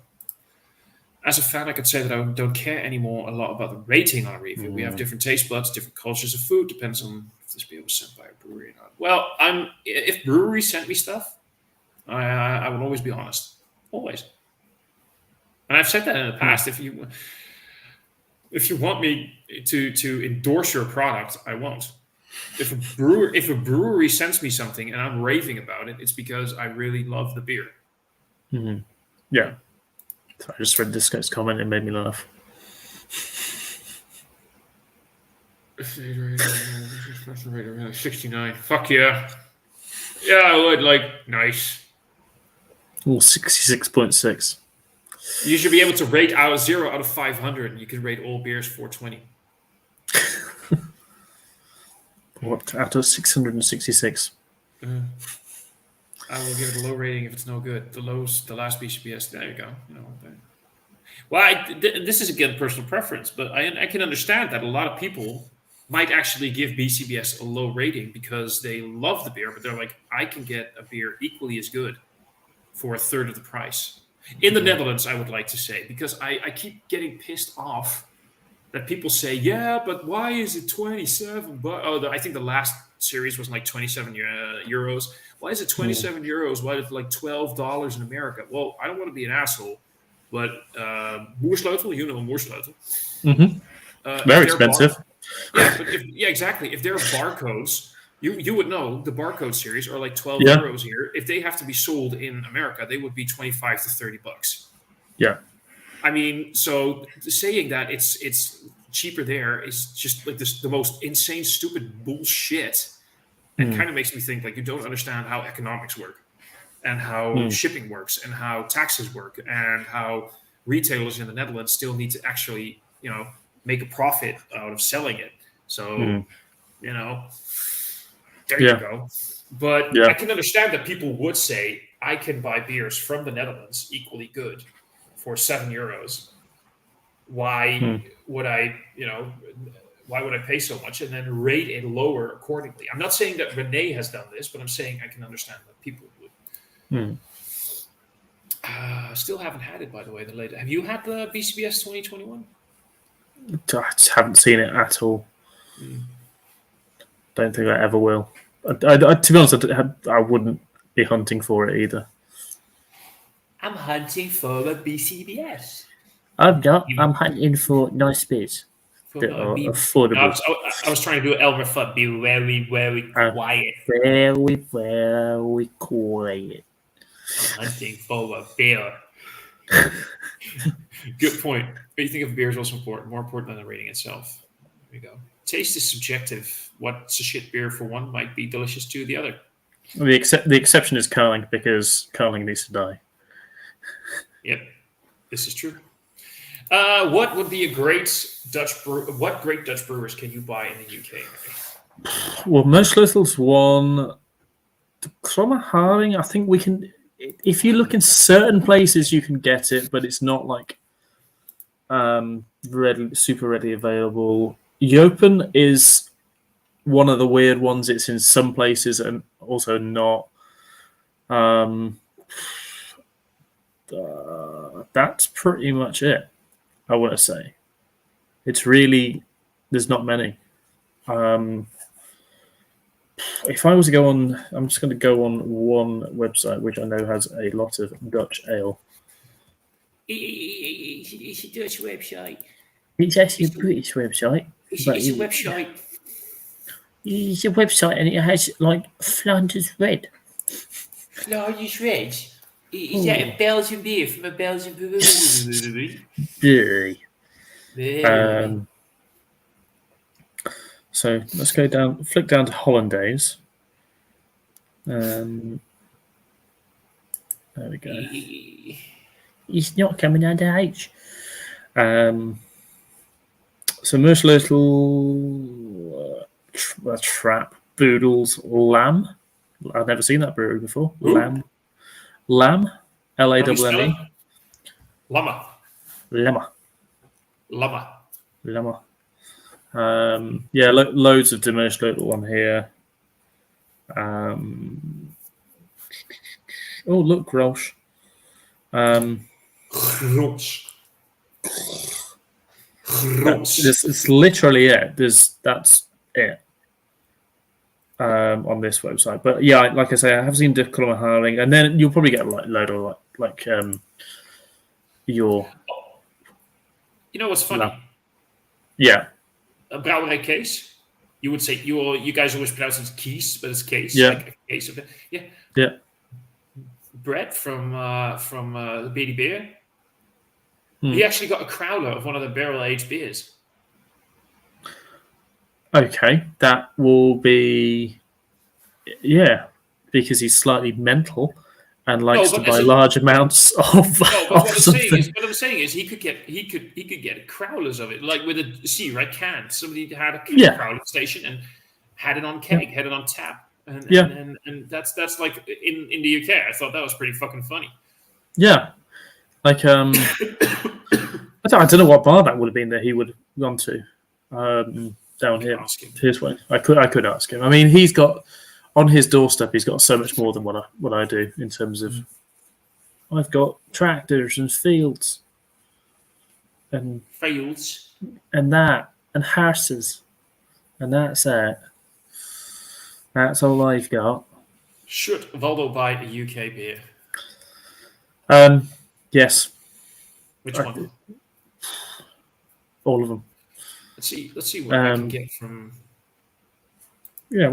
As a fan, I could say that I don't care anymore a lot about the rating on a review. We have different taste buds, different cultures of food. Depends on if this beer was sent by a brewery or not. Well, if breweries sent me stuff, I will always be honest, always. And I've said that in the past. If you want me to endorse your product, I won't. If a brewery sends me something and I'm raving about it, it's because I really love the beer. Mm-hmm. Yeah. I just read this guy's comment and it made me laugh. 69. Fuck yeah. Yeah, I would. Nice. Oh, 66.6. You should be able to rate 0 out of 500, and you could rate all beers 420. What? Out of 666? I will give it a low rating if it's no good. The last BCBS. There you go. Well, this is again personal preference, but I can understand that a lot of people might actually give BCBS a low rating because they love the beer, but they're like, I can get a beer equally as good for a third of the price. In the Netherlands, I would like to say, because I keep getting pissed off that people say, yeah, but why is it 27? I think the last series was like 27 euros. Why is it 27 euros? Why is it like $12 in America? Well, I don't want to be an asshole, but Moersleutel, Moersleutel. Mm-hmm. Very expensive. Exactly. If there are barcodes, you would know the barcode series are like 12 euros here. If they have to be sold in America, they would be 25 to $30. Yeah. I mean, so saying that it's cheaper there is just like the most insane, stupid bullshit. And kind of makes me think like you don't understand how economics work and how shipping works and how taxes work and how retailers in the Netherlands still need to actually, make a profit out of selling it. So, there you go. But I can understand that people would say, I can buy beers from the Netherlands equally good for €7. Why would I, why would I pay so much? And then rate it lower accordingly. I'm not saying that Renee has done this, but I'm saying I can understand that people would. Still haven't had it, by the way. The latest. Have you had the BCBS 2021? I just haven't seen it at all. Don't think I ever will. To be honest, I wouldn't be hunting for it either. I'm hunting for a BCBS. I'm hunting for nice beers that are affordable. I was trying to do Elmer Fudd. Be very, very quiet. Very, very quiet. I'm hunting for a beer. Good point. What do you think of beer is also important, more important than the rating itself? There you go. Taste is subjective. What's a shit beer for one might be delicious to the other. The exception is curling, because curling needs to die. Yep, this is true. What would be a great Dutch brew? What great Dutch brewers can you buy in the UK? Well, most little's one. The Clommer Haring, I think we can. If you look in certain places, you can get it, but it's not like super readily available. Opent is one of the weird ones. It's in some places and also not. That's pretty much it, I want to say. It's really, there's not many. If I was to go on, I'm just going to go on one website, which I know has a lot of Dutch ale. It's a Dutch website. It's actually a British website. It's a website. It's a website, and it has like Flanders Red. Flanders Red? Is that a Belgian beer from a Belgian brewery? So let's go down, flick down to Hollandaise. There we go. It's not coming under H. So most little Trap Boodles Lamb. I've never seen that brewery before. Ooh. Lamb, Lame. Llama. Loads of Demersh Little on here. Oh, look, Grolsch. It's literally it. That's it on this website. But yeah, like I say, I have seen Dick Clommer Haring, and then you'll probably get a load of like your. You know what's funny? Yeah. A Brouwerij case. You would say you guys always pronounce it Kies, but it's case. Yeah. Like a case of it. Yeah. Yeah. Brett from the Beady Beer. He actually got a crowler of one of the barrel-aged beers. Okay, that will be... Yeah, because he's slightly mental and likes to buy large amounts of something. What I'm saying is he could get crowlers of it, like with a right can. Somebody had a crowler station and had it on keg, had it on tap. And that's like in the UK. I thought that was pretty fucking funny. Yeah. Like, I don't know what bar that would have been that he would have gone to down here. His way. I could ask him. I mean, he's got on his doorstep. He's got so much more than what I do in terms of. I've got tractors and fields, and that and horses, and that's it. That's all I've got. Should Valdo buy a UK beer? Yes. Which one? All of them. Let's see what I can get from. Yeah,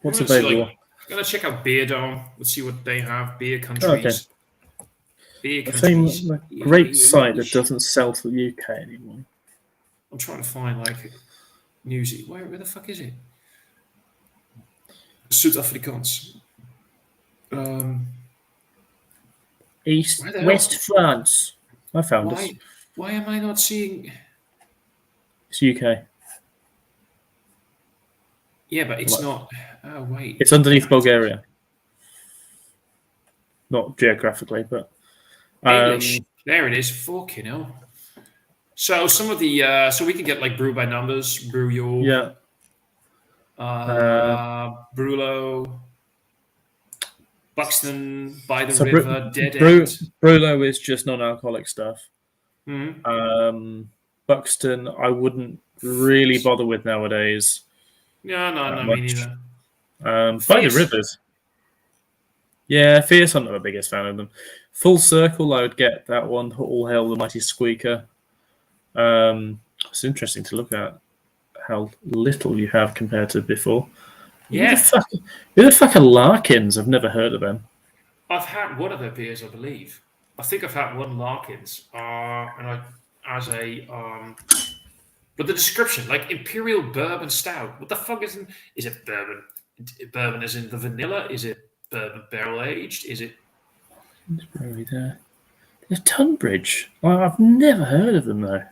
what's available? I'm gonna check out Beer Dome. Let's see what they have. Beer countries. Okay. Beer countries. A great site that doesn't sell to the UK anymore. I'm trying to find like Newsy. Where the fuck is it? Zuid-Afrikaans. West France. I found it. Why am I not seeing? It's UK. Yeah, but it's not. Oh wait. It's underneath Bulgaria. Not geographically, but English. There it is. Fucking hell. So some of the so we can get like Brew by Numbers, Brew York, Yeah. Brulo, Buxton, By the So River, Dead End. Brulo is just non-alcoholic stuff. Mm-hmm. Buxton, I wouldn't really bother with nowadays No, me much. neither. By the Fierce. Rivers. Yeah, Fierce, I'm not the biggest fan of them. Full Circle, I would get that one. All Hail the Mighty Squeaker. It's interesting to look at how little you have compared to before. Yeah. Who the fuck are Larkins? I've never heard of them. I've had one of their beers, I believe. I think I've had one Larkins, and I as a but the description, like Imperial Bourbon Stout. What the fuck is it bourbon? Bourbon is in the vanilla? Is it bourbon barrel aged? Is it Brewery there. There's Tunbridge. Well, I've never heard of them though.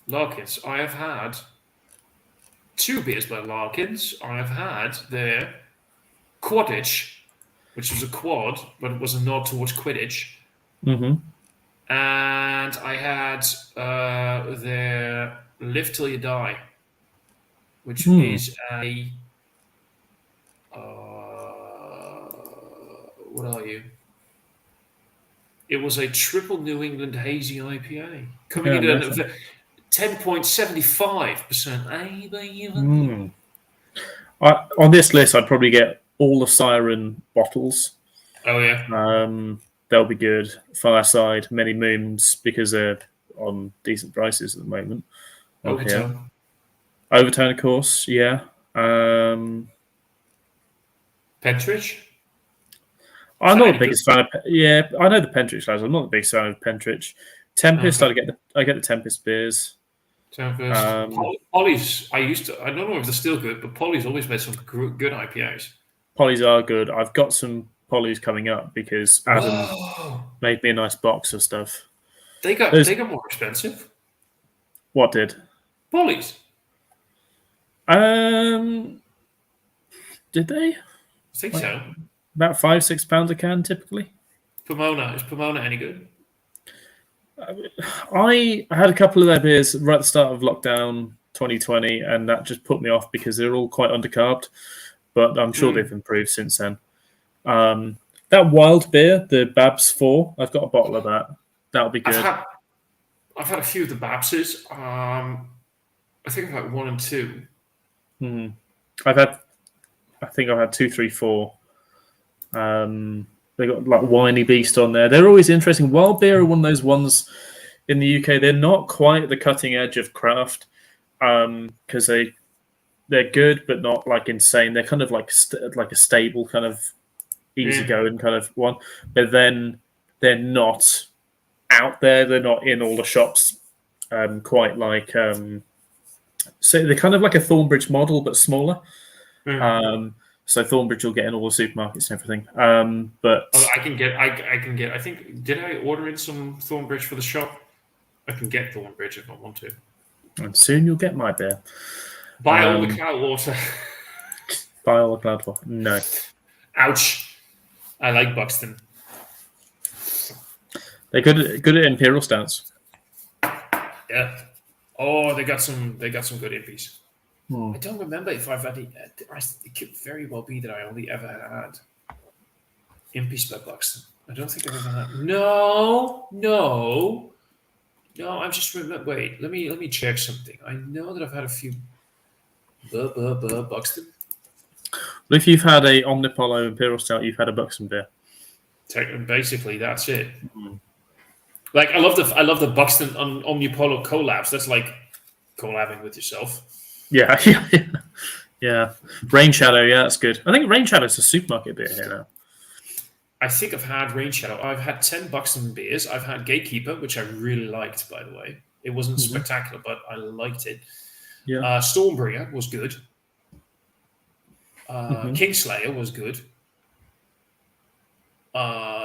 Larkins? I have had 2 beers by Larkins. I have had their Quidditch, which was a quad, but it was a nod towards Quidditch. Mm-hmm. And I had their Live Till You Die, which is a what are you? It was a triple New England hazy IPA coming in at 10.75% ABV. On this list, I'd probably get all the Siren bottles. Oh yeah, they'll be good. Fireside, Many Moons, because they're on decent prices at the moment. Overtone. Overtone, of course. Yeah. Pentridge. I'm not the biggest fan of. Yeah, I know the Pentridge lads. I'm not the biggest fan of Pentridge. Tempest, Okay. I get the Tempest beers. Tempest. Polly's. I don't know if they're still good, but Polly's always made some good IPAs. Polly's are good. I've got some Polly's coming up because Adam made me a nice box of stuff. They got more expensive. What did? Polly's. Did they? I think so. About £5-6 a can typically. Pomona. Is Pomona any good? I had a couple of their beers right at the start of lockdown 2020, and that just put me off because they're all quite undercarbed. But I'm sure they've improved since then. That wild beer, the Babs 4, I've got a bottle of that. That'll be good. I've had a few of the Babses. I think I've had 1 and 2. I think I've had 2, 3, 4. They got like Whiny Beast on there. They're always interesting. Wild beer are one of those ones in the UK. They're not quite the cutting edge of craft because they're good, but not like insane. They're kind of like a stable kind of easygoing kind of one. But then they're not out there. They're not in all the shops. Quite like so they're kind of like a Thornbridge model, but smaller. So Thornbridge will get in all the supermarkets and everything. But I can get. I think did I order in some Thornbridge for the shop? I can get Thornbridge if I want to. And soon you'll get my beer. Buy all the cloud water. Buy all the cloud water. No. Ouch. I like Buxton. They're good at imperial stouts. Yeah. Oh, they got some good impies. I don't remember if I've had it could very well be that I only ever had impies by Buxton. I don't think I've ever had. No. I'm just remember. Wait, let me check something. I know that I've had a few. Buxton. Well, if you've had a Omnipolo Imperial Stout, you've had a Buxton beer. Basically, that's it. Like I love the Buxton Omnipolo collabs. That's like collabing with yourself. Yeah. Rain Shadow, yeah, that's good. I think Rain Shadow's a supermarket beer here now. I think I've had Rain Shadow. I've had 10 Buxton beers. I've had Gatekeeper, which I really liked, by the way. It wasn't spectacular, but I liked it. Yeah. Stormbringer was good. Kingslayer was good.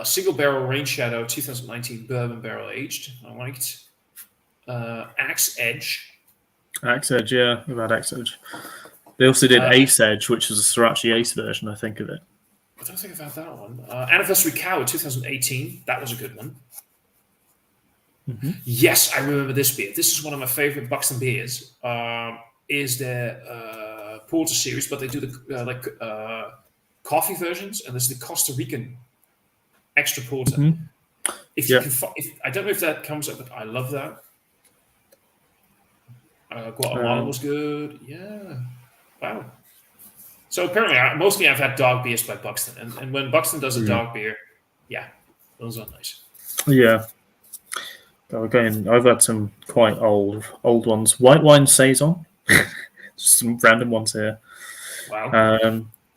Single Barrel Rain Shadow 2019 Bourbon Barrel Aged. I liked. Axe Edge. Axe Edge, yeah. We've had Axe Edge. They also did Ace Edge, which was a Sriracha Ace version, I think, of it. I don't think I've had that one. Anniversary Cow 2018. That was a good one. Yes, I remember this beer. This is one of my favorite Buxton beers. Is the Porter series, but they do the coffee versions, and this is the Costa Rican extra porter. If you can, I don't know if that comes up, but I love that. Guatemala was good. Yeah. Wow. So apparently, mostly I've had dark beers by Buxton, and when Buxton does a dark beer, those are nice. Yeah. But again, I've had some quite old ones. White wine saison, just some random ones here. Wow.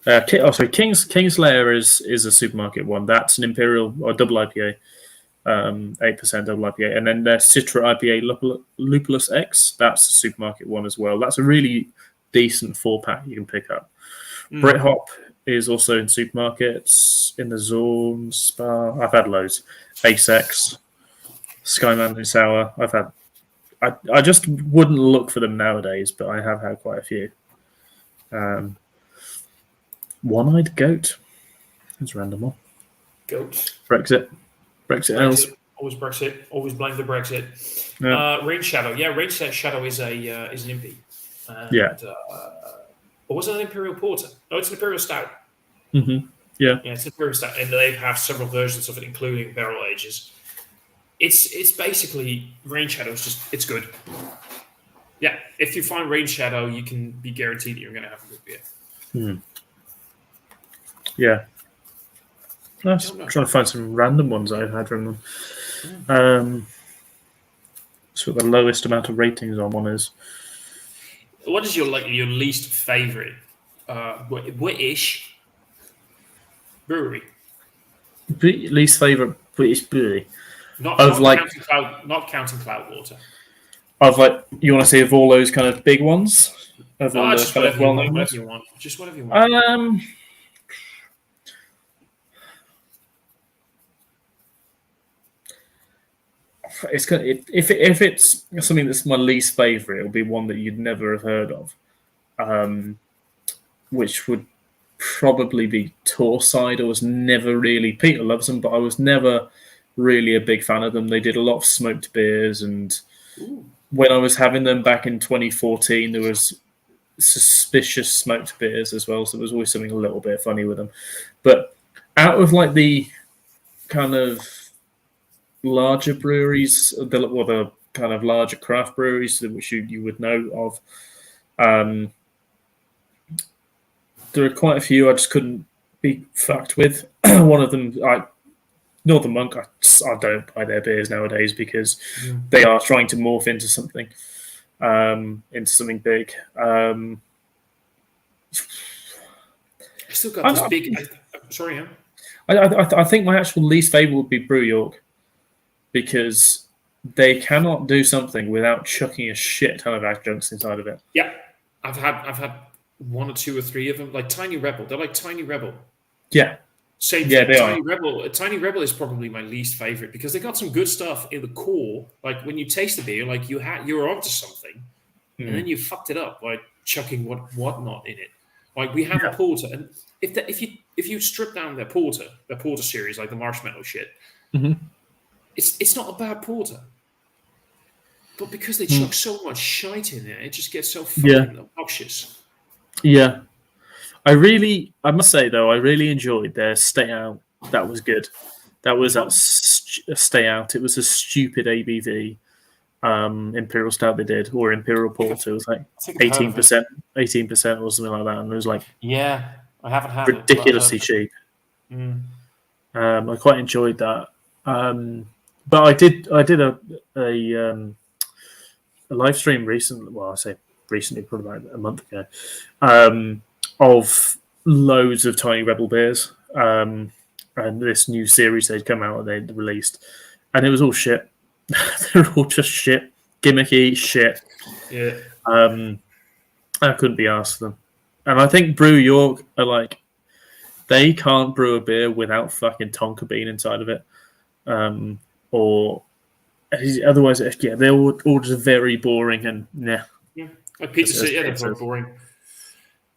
Kingslayer is a supermarket one. That's an imperial or double IPA, 8% double IPA, and then their Citra IPA Lupulus X. That's a supermarket one as well. That's a really decent 4-pack you can pick up. Brithop is also in supermarkets, in the Zorn, Spa. I've had loads. Asex, Skyman and Sour. I just wouldn't look for them nowadays, but I have had quite a few. One-eyed goat. That's random one. Goat. Brexit ales. Always Brexit. Always blame the Brexit. Yeah. Rain Shadow. Yeah, Rain Shadow is an impy. Or was it an Imperial Porter? No, it's an Imperial Stout. Mm-hmm. Yeah, it's an Imperial Stout, and they have several versions of it, including barrel ages. It's basically Rain Shadow. It's good. Yeah, if you find Rain Shadow, you can be guaranteed that you're going to have a good beer. Yeah. I was trying to find some random ones I've had from them. So the lowest amount of ratings on one is. What is your least favorite British brewery? Least favorite British brewery? Not counting Cloudwater. You want to say of all those kind of big ones? Just whatever you want. Just whatever you want. If it's something that's my least favorite, it'll be one that you'd never have heard of, which would probably be Torside. I was never really. Peter loves them, but I was never really a big fan of them. They did a lot of smoked beers, and when I was having them back in 2014, there was suspicious smoked beers as well. So there was always something a little bit funny with them. But out of the kind of larger breweries, the kind of larger craft breweries which you would know of, there are quite a few I just couldn't be fucked with. One of them, Northern Monk, I don't buy their beers nowadays because they are trying to morph into something big. I still got this big. Sorry, Em. I think my actual least favorite would be Brew York, because they cannot do something without chucking a shit ton of adjuncts inside of it. Yeah, I've had one or two or three of them, like Tiny Rebel. They're like Tiny Rebel. Yeah. Same thing. They Tiny are. Rebel. Tiny Rebel is probably my least favorite because they got some good stuff in the core. Like when you taste the beer, like you were onto something, and then you fucked it up by chucking whatnot in it. Like we have a porter, and if you strip down their porter series, like the marshmallow shit, it's not a bad porter. But because they chuck so much shite in there, it just gets so fucking obnoxious. Yeah. I must say though, I really enjoyed their Stay Out. That was good. That was a Stay Out. It was a stupid ABV Imperial Stout they did, or Imperial Porter. It was like 18%, 18% or something like that, and it was like I haven't had ridiculously cheap. I quite enjoyed that, but I did a live stream recently. Well, I say recently, probably about a month ago, of loads of Tiny Rebel beers, and this new series they'd come out and they'd released, and it was all shit. They're all just shit, gimmicky shit. Yeah. I couldn't be asked for them. And I think Brew York are like, they can't brew a beer without fucking tonka bean inside of it, or otherwise, they're all just very boring and like Peter said, they're very boring.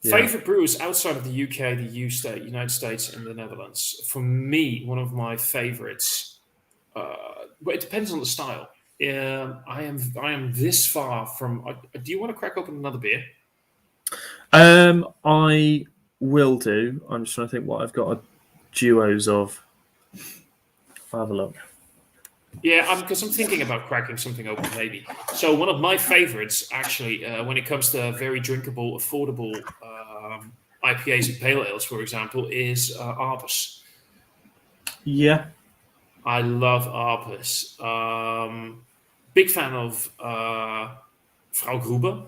Favorite brewers outside of the UK, the United States, and the Netherlands. For me, one of my favorites. But it depends on the style. I am this far from. Do you want to crack open another beer? I will do. I'm just trying to think what I've got duos of. I'll have a look. Yeah, because I'm thinking about cracking something open, maybe. So one of my favorites, actually, when it comes to very drinkable, affordable IPAs and pale ales, for example, is Arbus. Yeah. I love Arbus. Big fan of Frau Gruber.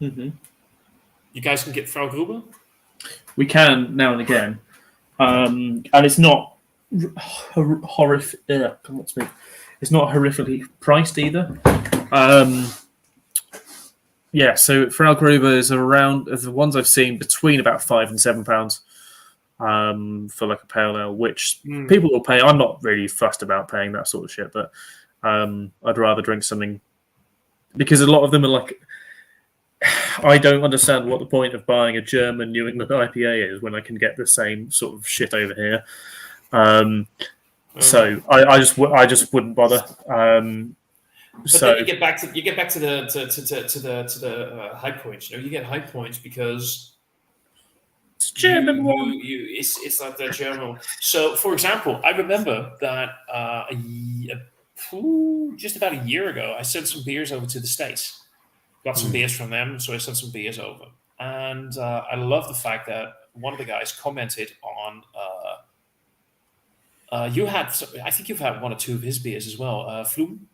Mm-hmm. You guys can get Frau Gruber? We can now and again. And it's not horrific. It's not horrifically priced either. Yeah, so Frau Gruber is around, of the ones I've seen, between about £5 and £7 for like a pale ale, which people will pay. I'm not really fussed about paying that sort of shit, but I'd rather drink something, because a lot of them are like, I don't understand what the point of buying a German New England IPA is when I can get the same sort of shit over here. So I just wouldn't bother. But then you get back to the high points. You get high points because it's German one. It's like the German one. So, for example, I remember that just about a year ago, I sent some beers over to the States. Got some beers from them, so I sent some beers over. And I love the fact that one of the guys commented on. I think you've had one or two of his beers as well. Flume.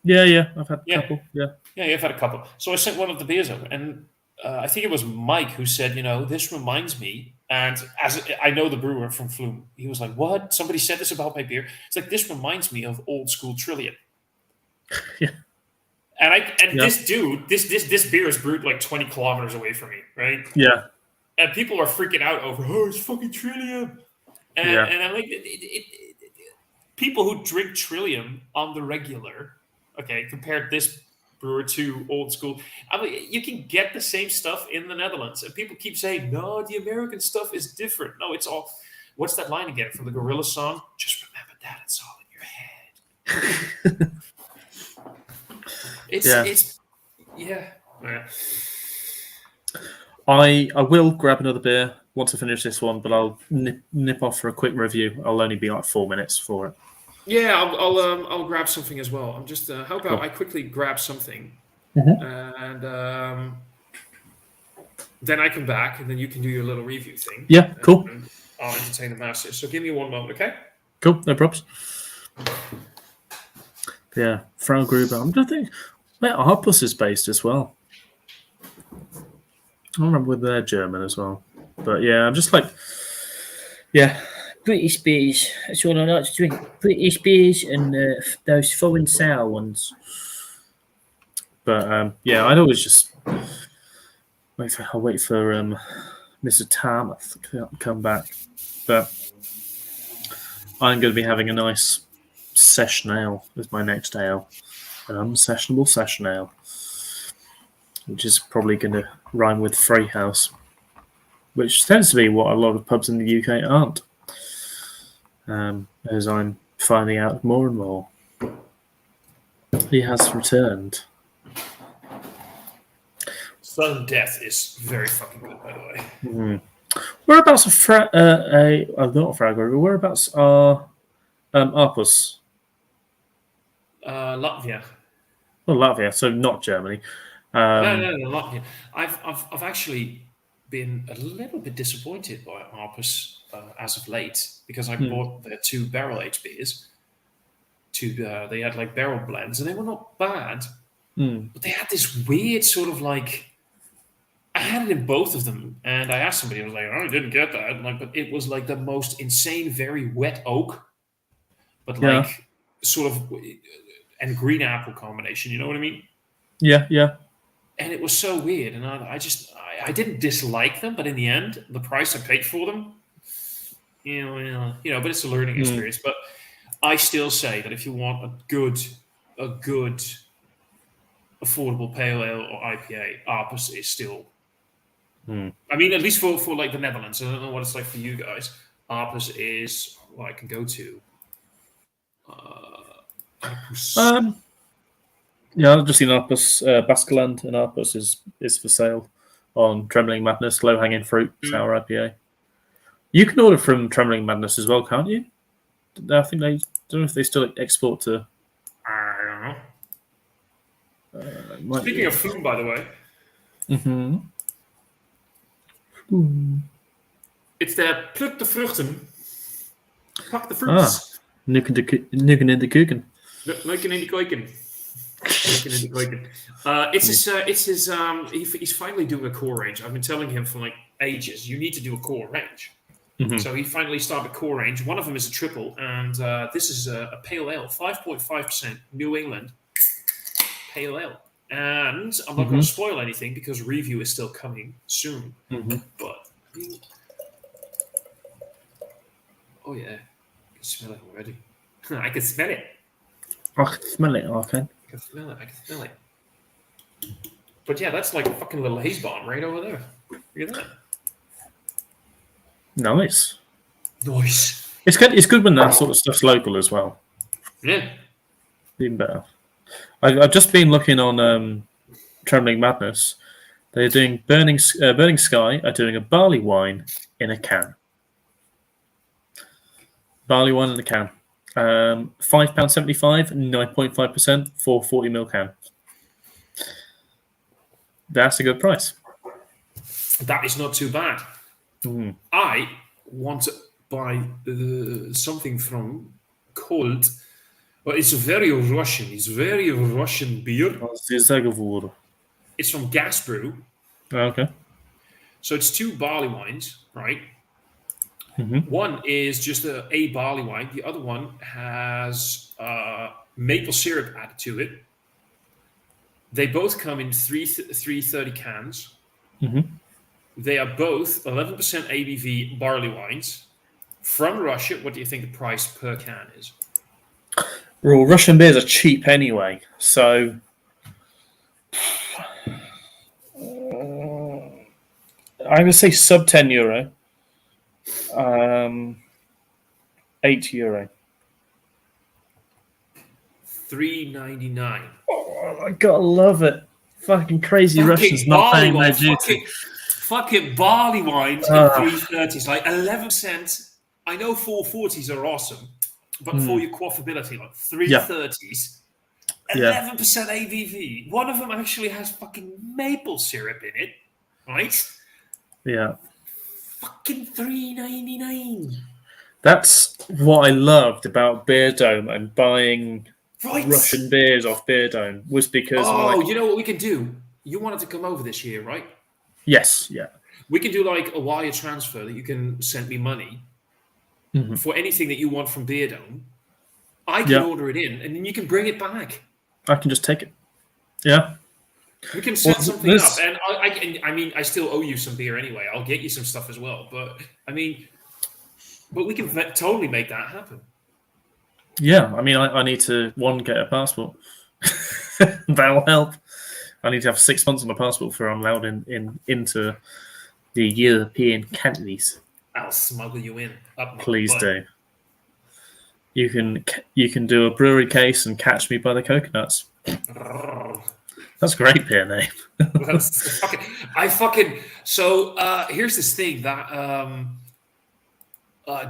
Yeah, I've had a couple. Yeah, you've had a couple. So I sent one of the beers over, and I think it was Mike who said, this reminds me. And as I know the brewer from Flume, he was like, "What? Somebody said this about my beer." It's like, this reminds me of old school Trillium. Yeah. This dude, this beer is brewed like 20 kilometers away from me, right? Yeah. And people are freaking out over, it's fucking Trillium. And I'm like, people who drink Trillium on the regular, okay, compared this brewer to old school. I mean, you can get the same stuff in the Netherlands, and people keep saying, "No, the American stuff is different." No, it's all. What's that line again from the Gorilla song? Just remember that it's all in your head. I will grab another beer once I finish this one, but I'll nip off for a quick review. I'll only be like 4 minutes for it. Yeah, I'll grab something as well. I'm just how about I quickly grab something, and then I come back, and then you can do your little review thing. Yeah, cool. And I'll entertain the masters. So give me one moment, okay? Cool, no problems. Yeah, Frau Gruber. I'm trying to think where Arpus is based as well. I remember whether they're German as well. But yeah, I'm just like, yeah. British beers. That's all I like to drink. British beers and those foreign sour ones. But yeah, I'd always just wait for Mr. Tarmuth to come back. But I'm going to be having a nice session ale as my next ale, an unsessionable session ale, which is probably going to rhyme with Free House, which tends to be what a lot of pubs in the UK aren't. As I'm finding out more and more. He has returned. Sudden Death is very fucking good, by the way. Mm-hmm. Whereabouts not Fragor, whereabouts are Arpus? Latvia. Well, Latvia, so not Germany. No, Latvia. I've actually been a little bit disappointed by Arpus as of late, because I bought their 2 barrel-aged beers. They had like barrel blends, and they were not bad, but they had this weird sort of like. I had it in both of them, and I asked somebody, I was like, "Oh, I didn't get that." But it was like the most insane, very wet oak, but like sort of and green apple combination. You know what I mean? Yeah. And it was so weird, and I didn't dislike them, but in the end, the price I paid for them, but it's a learning experience. But I still say that if you want a good affordable pale ale or IPA, Arpus is still. I mean, at least for like the Netherlands. I don't know what it's like for you guys. Arpus is what I can go to. Yeah, I've just seen Arpus, Baskeland, and Arpus is for sale on Trembling Madness, Low Hanging Fruit, Sour IPA. You can order from Trembling Madness as well, can't you? I think they don't know if they still export to. I don't know. Speaking of food, by the way, it's the pluk de vruchten, pak de fruits. Nuken in the kuken. Neuken in die keuken. He's finally doing a core range. I've been telling him for like ages, you need to do a core range. So he finally started a core range. One of them is a triple, and this is a pale ale, 5.5% New England pale ale. And I'm not going to spoil anything because review is still coming soon. But oh yeah, I can smell it already. I can smell it. I can smell it. Okay. I can smell it. But yeah, that's like a fucking little haze bomb right over there. Look at that. Nice. It's good. It's good when that sort of stuff's local as well. Yeah. Even better. I've just been looking on Trembling Madness. They're doing Burning Sky are doing a barley wine in a can. Barley wine in a can. £5.75, 9.5% for 40ml can. That's a good price. That is not too bad. I want to buy something from called. Well, it's very Russian. It's very Russian beer. It's from Gas Brew. Okay. So it's 2 barley wines, right? One is just a barley wine. The other one has maple syrup added to it. They both come in 330 cans. They are both 11% ABV barley wines from Russia. What do you think the price per can is? Well, Russian beers are cheap anyway, so I'm going to say sub €10. €8. $3.99. Oh, I gotta love it! Fucking crazy Russians not paying their duty. Fucking barley wines in 330s, like 11%. I know 440s are awesome, but for your quaffability, like 330s, 11% ABV. One of them actually has fucking maple syrup in it, right? Yeah. Fucking $3.99. That's what I loved about Beer Dome and buying Russian beers off Beer Dome was because you know what we can do? You wanted to come over this year, right? Yes, yeah. We can do like a wire transfer that you can send me money for anything that you want from Beer Dome. I can order it in, and then you can bring it back. I can just take it. Yeah. We can set something up, and I still owe you some beer anyway. I'll get you some stuff as well, but we can totally make that happen. Yeah, I need to get a passport. That'll help. I need to have 6 months on my passport before I'm allowed into the European countries. I'll smuggle you in. Please do. You can do a brewery case and catch me by the coconuts. That's a great beer name. So here's this thing that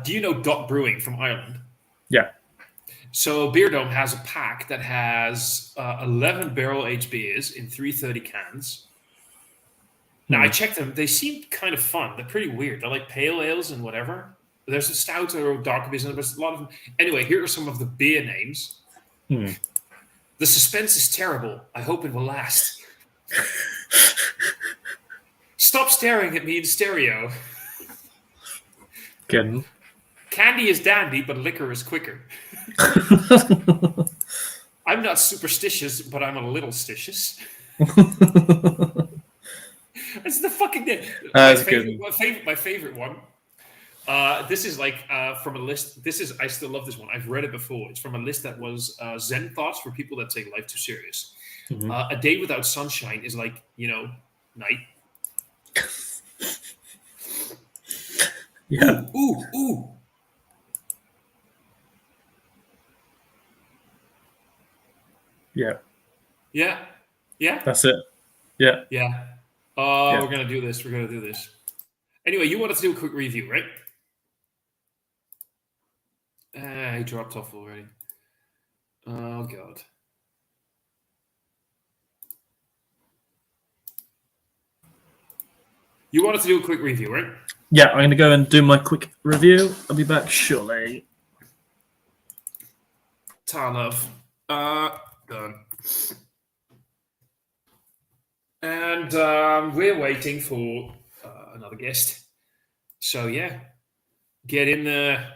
do you know Dot Brewing from Ireland? Yeah. So Beer Dome has a pack that has 11 barrel-aged beers in 330 cans. Now, I checked them. They seem kind of fun. They're pretty weird. They're like pale ales and whatever. There's a stout or darker beers, but there's a lot of them. Anyway, here are some of the beer names. The suspense is terrible. I hope it will last. Stop staring at me in stereo. Good. Candy is dandy, but liquor is quicker. I'm not superstitious, but I'm a little stitious. That's the fucking thing. My favorite one. This is like from a list. I still love this one. I've read it before. It's from a list that was Zen thoughts for people that take life too serious. A day without sunshine is like, night. Yeah. Ooh. Yeah, Yeah. that's it. Yeah. Yeah. Yeah. We're gonna do this. We're gonna do this. Anyway, you wanted to do a quick review, right? He dropped off already. Oh god. You wanted to do a quick review, right? Yeah, I'm going to go and do my quick review. I'll be back shortly. Tar love. Done. And we're waiting for another guest. So yeah, get in there.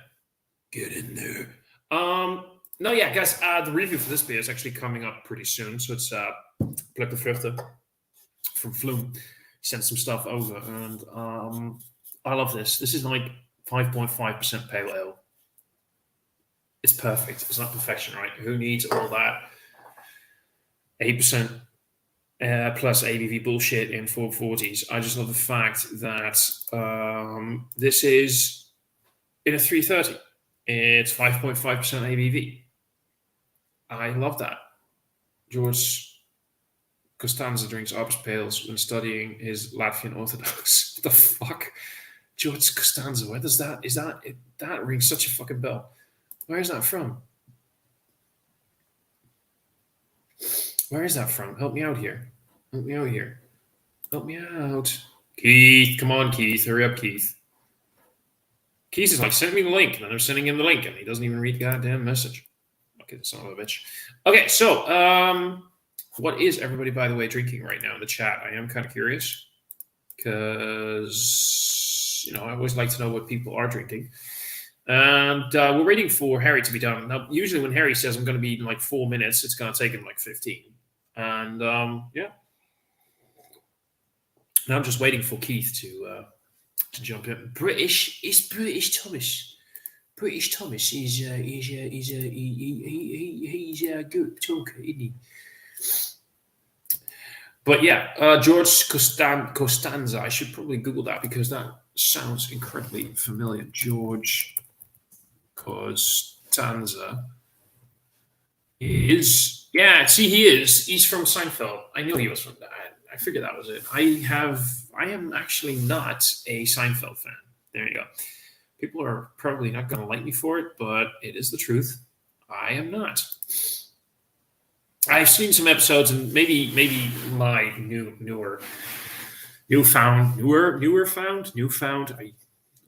Get in there. No, yeah, guys. The review for this beer is actually coming up pretty soon. So it's Pluk de Vruchten from Flume. Sent some stuff over, and I love this. This is like 5.5% pale ale. It's perfect. It's not perfection, right? Who needs all that 8% plus ABV bullshit in 440s? I just love the fact that this is in a 330. It's 5.5% ABV. I love that. George Costanza drinks Opus Pales when studying his Latvian Orthodox. What the fuck? George Costanza, where does that... That rings such a fucking bell. Where is that from? Where is that from? Help me out here. Help me out here. Help me out. Keith, come on, Keith. Hurry up, Keith. Keith is like, send me the link. And then I'm sending him the link, and he doesn't even read the goddamn message. Okay, son of a bitch. Okay, so, what is everybody, by the way, drinking right now in the chat? I am kind of curious. Because, I always like to know what people are drinking. And we're waiting for Harry to be done. Now, usually when Harry says I'm going to be in like 4 minutes, it's going to take him like 15. And yeah. Now I'm just waiting for Keith to jump in. British Thomas. British Thomas. He's a good talker, isn't he? But yeah, George Costanza. I should probably Google that because that sounds incredibly familiar. George Costanza is, yeah, see, he is. He's from Seinfeld. I knew he was from that. I figured that was it. I am actually not a Seinfeld fan. There you go. People are probably not going to like me for it, but it is the truth. I am not. I've seen some episodes, and maybe my newfound. I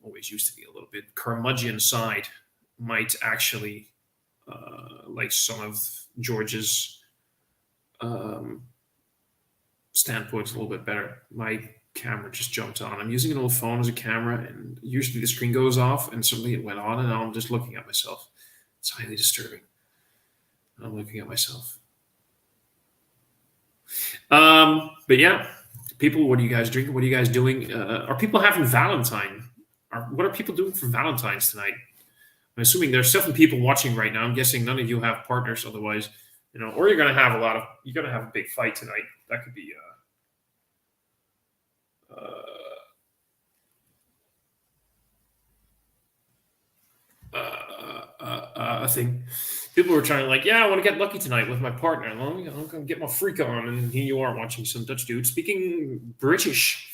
always used to be a little bit curmudgeon side might actually like some of George's standpoints a little bit better. My camera just jumped on. I'm using an old phone as a camera, and usually the screen goes off, and suddenly it went on, and now I'm just looking at myself. It's highly disturbing. I'm looking at myself. But yeah, people, what are you guys drinking? What are you guys doing? Are people having Valentine? What are people doing for Valentine's tonight? I'm assuming there's 7 people watching right now. I'm guessing none of you have partners, otherwise, or you're gonna have a big fight tonight. That could be a thing. People were trying I want to get lucky tonight with my partner. I'm gonna get my freak on, and here you are watching some Dutch dude speaking British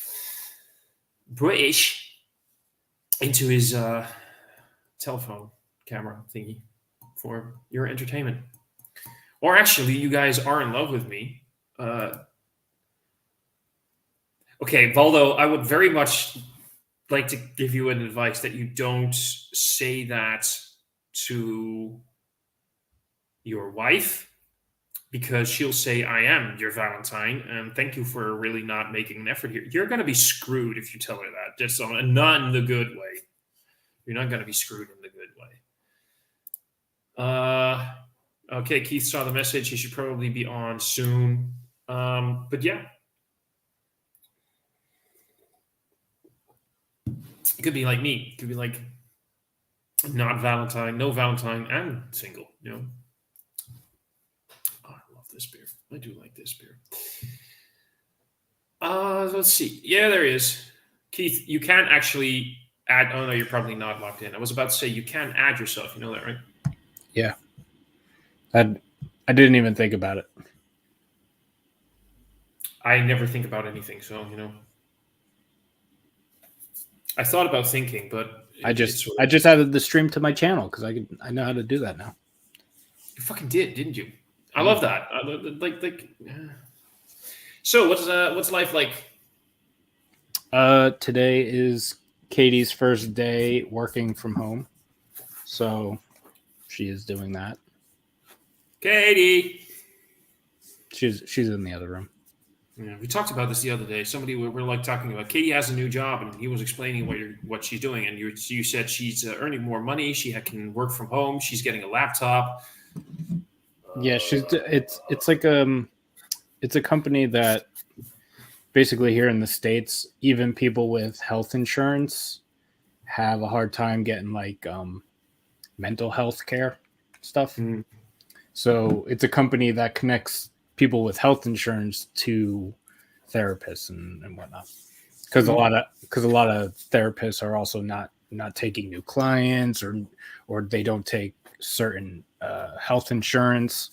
into his telephone camera thingy for your entertainment. Or actually, you guys are in love with me. Okay, Valdo, I would very much like to give you an advice that you don't say that to your wife, because she'll say, I am your Valentine, and thank you for really not making an effort here. You're going to be screwed if you tell her that. Just not in the good way. You're not going to be screwed in the good way. Okay, Keith saw the message. He should probably be on soon. But yeah. It could be like me. It could be like not Valentine, no Valentine, and single, Oh, I love this beer. I do like this beer. Let's see. Yeah, there he is. Keith, you can't actually add... Oh, no, you're probably not locked in. I was about to say you can add yourself. You know that, right? Yeah. I didn't even think about it. I never think about anything, so I thought about thinking, but I just added the stream to my channel because I know how to do that now. You fucking did, didn't you? I love that. So what's life like? Today is Katie's first day working from home, so she is doing that. Katie, she's in the other room. Yeah, we talked about this the other day. Somebody we were like talking about. Katie has a new job, and he was explaining what she's doing. And you said she's earning more money. She can work from home. She's getting a laptop. Yeah, it's like it's a company that basically here in the States, even people with health insurance have a hard time getting like mental health care stuff. Mm. So it's a company that connects people with health insurance to therapists and whatnot. Because a lot of therapists are also not taking new clients or they don't take certain health insurance,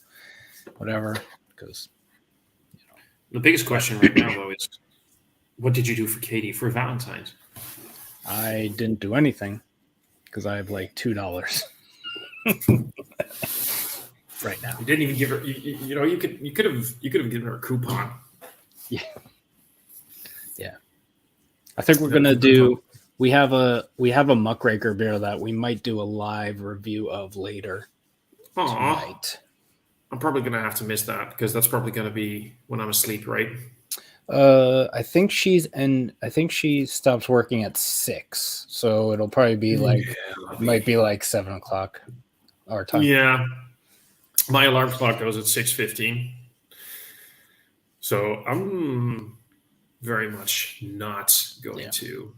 whatever. Because the biggest question right now though is, what did you do for Katie for Valentine's? I didn't do anything because I have like $2 right now. You didn't even give her. You could have given her a coupon. Yeah. I think we're gonna do. We have a muckraker beer that we might do a live review of later tonight. I'm probably gonna have to miss that because that's probably gonna be when I'm asleep, right? I think she stops working at 6, so it'll probably be might be like 7:00 our time. Yeah, my alarm clock goes at 6:15, so I'm very much not going to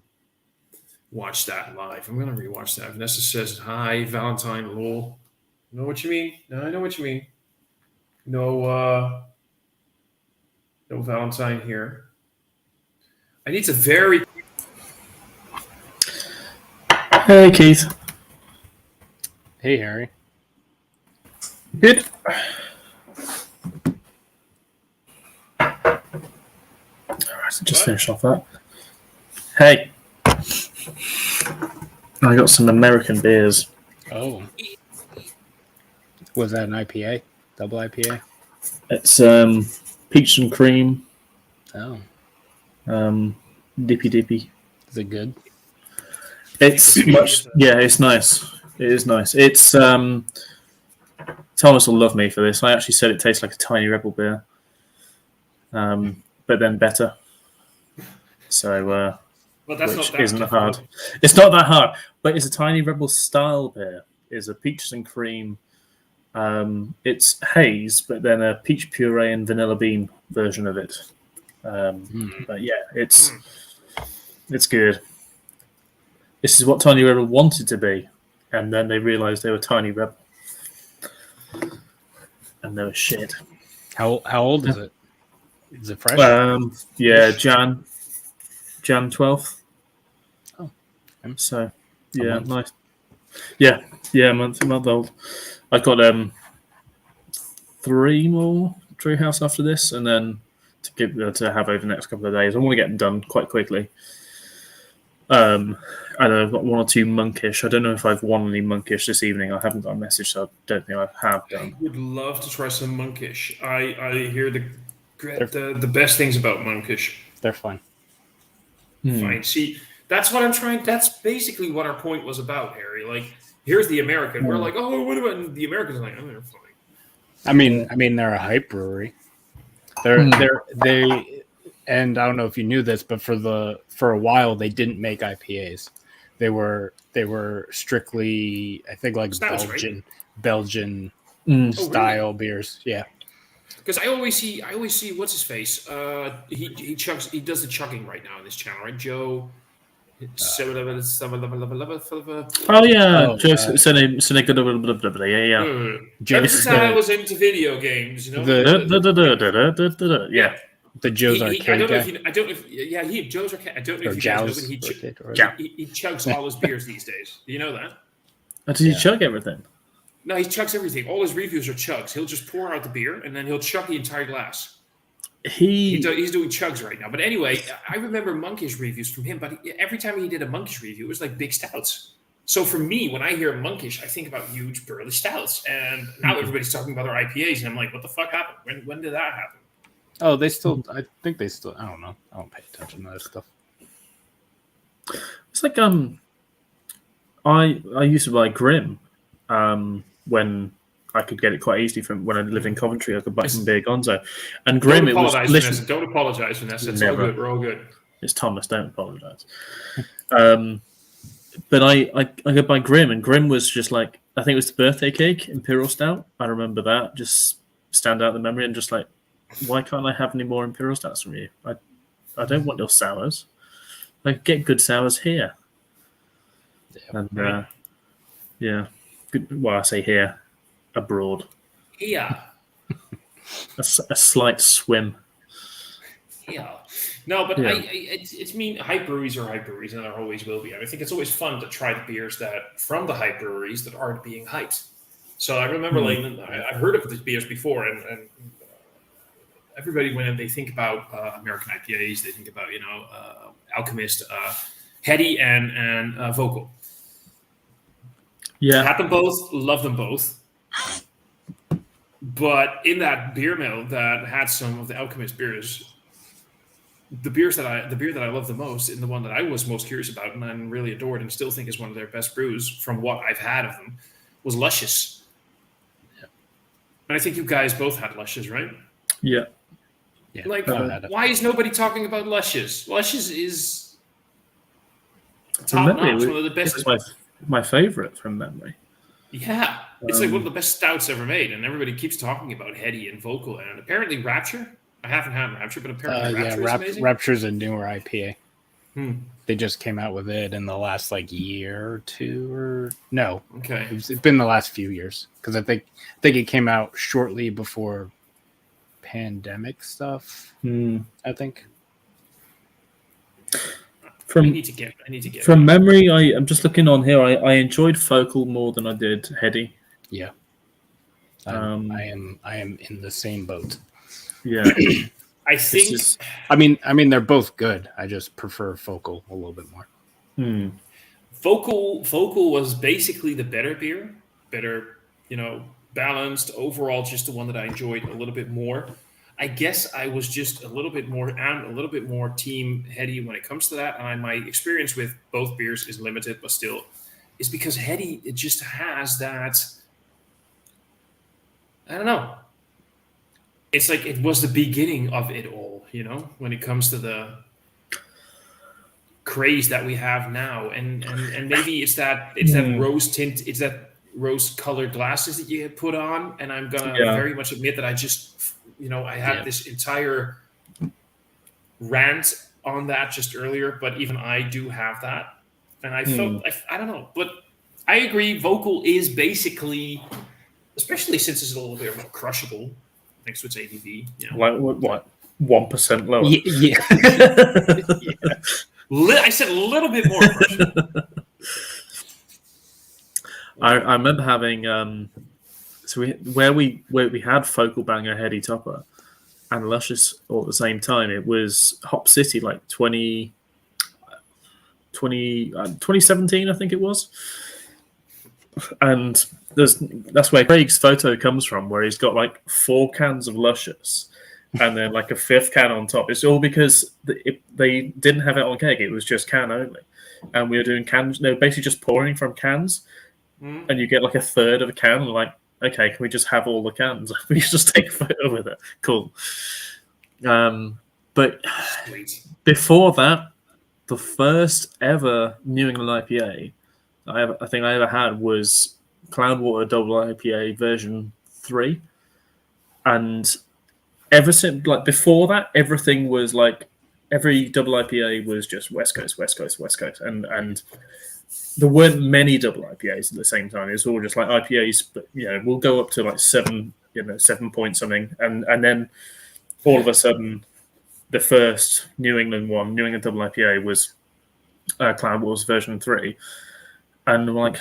watch that live. I'm gonna rewatch that. Vanessa says, "Hi, Valentine, lol." Know what you mean? No, I know what you mean. No Valentine here. I need to very. Hey, Keith. Hey, Harry. Good. Alright, so just finish off that. Hey. I got some American beers. Oh. Was that an IPA? Double IPA? It's peach and cream. Oh. Dippy. Is it good? It's much. Yeah, it's nice. It is nice. It's Thomas will love me for this. I actually said it tastes like a Tiny Rebel beer, but then better. So, well, that's which not that isn't difficult. hard. It's not that hard, but it's a Tiny Rebel style beer. It's a peaches and cream. It's haze, but then a peach puree and vanilla bean version of it. But yeah, it's good. This is what Tiny Rebel wanted to be, and then they realised they were Tiny Rebel, and they were shit. How old is it? Is it fresh? Yeah, Jan 12th. Oh, so yeah, nice. Yeah, a month old. I got 3 more Treehouse after this, and then to have over the next couple of days. I want to get them done quite quickly. And I've got 1 or 2 monkish. I don't know if I've won any monkish this evening. I haven't got a message, so I don't think I have done. I would love to try some monkish. I hear the best things about monkish. They're fun. Fine. See, that's what I'm trying. That's basically what our point was about, Harry. Like, here's the American. We're like, oh, what about? And the Americans are like, oh, they're fine. I mean, they're a hype brewery. They, and I don't know if you knew this, but for a while they didn't make IPAs. They were strictly, I think, like Belgian style beers. Yeah. Because I always see what's his face. He does the chugging right now on this channel, right? Joe. Oh yeah, Joe. Ever since I was into video games, Yeah. The Joe's Arcade. I don't know if Joe's Arcade. I don't know if you guys know, but he chugs all his beers these days. Do you know that? Does he chug everything? No, he chugs everything. All his reviews are chugs. He'll just pour out the beer and then he'll chug the entire glass. He's doing chugs right now. But anyway, I remember monkish reviews from him. But every time he did a monkish review, it was like big stouts. So for me, when I hear monkish, I think about huge burly stouts. And now everybody's talking about their IPAs, and I'm like, what the fuck happened? When did that happen? Oh, I think they still. I don't know. I don't pay attention to that stuff. It's like I used to buy Grim when I could get it quite easily from when I lived in Coventry. I could buy some beer Gonzo, and Grim Don't apologize, Vanessa. Don't apologize, Vanessa. It's Never. all good. We're all good. It's Thomas. Don't apologize. But I could buy Grim, and Grim was just like, I think it was the birthday cake Imperial Stout. I remember that just stand out in the memory, and just like, why can't I have any more Imperial Stouts from you? I don't want your sours. I get good sours here. And yeah, good, well, I say here, abroad. Yeah. A slight swim. Yeah. No, but Yeah. it's mean hype breweries are hype breweries, and there always will be. And I think it's always fun to try the beers that from the hype breweries that aren't being hyped. So I remember, I've heard of these beers before, and everybody when they think about American IPAs, they think about Alchemist, Heady, and Vocal. Yeah, Had them both, love them both. But in that beer mill that had some of the Alchemist beers, the beer that I love the most, and the one that I was most curious about and I really adored and still think is one of their best brews from what I've had of them, was Luscious. Yeah. And I think you guys both had Luscious, right? Yeah. Like, why is nobody talking about Luscious? Luscious is top notch, one of the best. It's my favorite from memory. Yeah, it's like one of the best stouts ever made, and everybody keeps talking about Heady and Vocal, and apparently Rapture. I haven't had Rapture, but apparently Rapture is amazing. Rapture's a newer IPA. They just came out with it in the last year or two, or no? Okay, it's been the last few years because I think it came out shortly before pandemic stuff. I think. I need to get from memory. I'm just looking on here. I enjoyed Focal more than I did Heady. Yeah, I am in the same boat. Yeah, I think. I mean, they're both good. I just prefer Focal a little bit more. Focal was basically the better beer, balanced overall. Just the one that I enjoyed a little bit more. I guess I was just a little bit more team Heady when it comes to that. And my experience with both beers is limited, but still, is because Heady, it just has that. I don't know. It's like it was the beginning of it all, when it comes to the craze that we have now, and maybe it's that rose tint, it's that rose colored glasses that you put on, and I'm gonna very much admit that I just. I had this entire rant on that just earlier, but even I do have that. And I felt, I don't know, but I agree. Vocal is basically, especially since it's a little bit more crushable next to its ABV. Like what? 1% lower. Yeah. I said a little bit more crushable. I remember having... So we had Focal Banger, Heady Topper, and Luscious all at the same time. It was Hop City, 2017, I think it was. And that's where Craig's photo comes from, where he's got 4 cans of Luscious and then a 5th can on top. It's all because they didn't have it on keg. It was just can only. And we were doing cans, basically just pouring from cans. And you get a third of a can, and okay, can we just have all the cans? We just take a photo with it. Cool. But before that, the first ever New England IPA I think I ever had was Cloudwater Double IPA version 3. And ever since, before that, everything was every double IPA was just West Coast, West Coast, West Coast. And there weren't many double IPAs at the same time. It was all just IPAs, but we'll go up to 7, 7 point something, and then all of a sudden, the first New England double IPA was Cloudwater's version 3, and I'm like,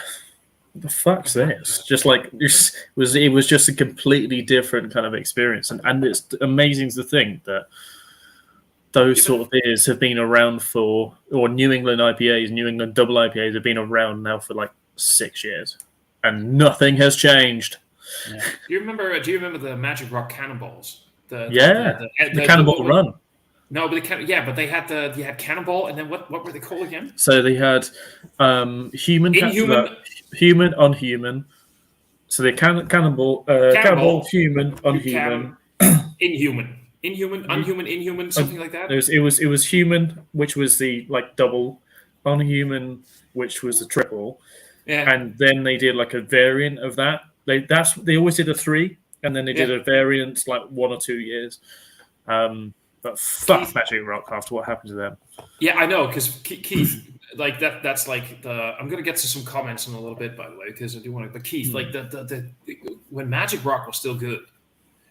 the fuck's this? Just like it was just a completely different kind of experience, and it's amazing to think that those sort of beers have been around or New England IPAs, New England double IPAs have been around now for like 6 years, and nothing has changed. Yeah. Do you remember the Magic Rock Cannonballs? The Cannonball Run. No, but they had Cannonball, and then what were they called again? So they had Human, Unhuman. So they Cannonball, Human, Unhuman, Inhuman, Unhuman, something like that. It was Human, which was the like double, Unhuman, which was the triple, and then they did like a variant of that. They always did a 3, and then they did a variant like 1 or 2 years. But fuck Magic Rock after what happened to them. Yeah, I know, because Keith, like that's like I'm gonna get to some comments in a little bit, by the way, because I do want to. But Keith, like the when Magic Rock was still good,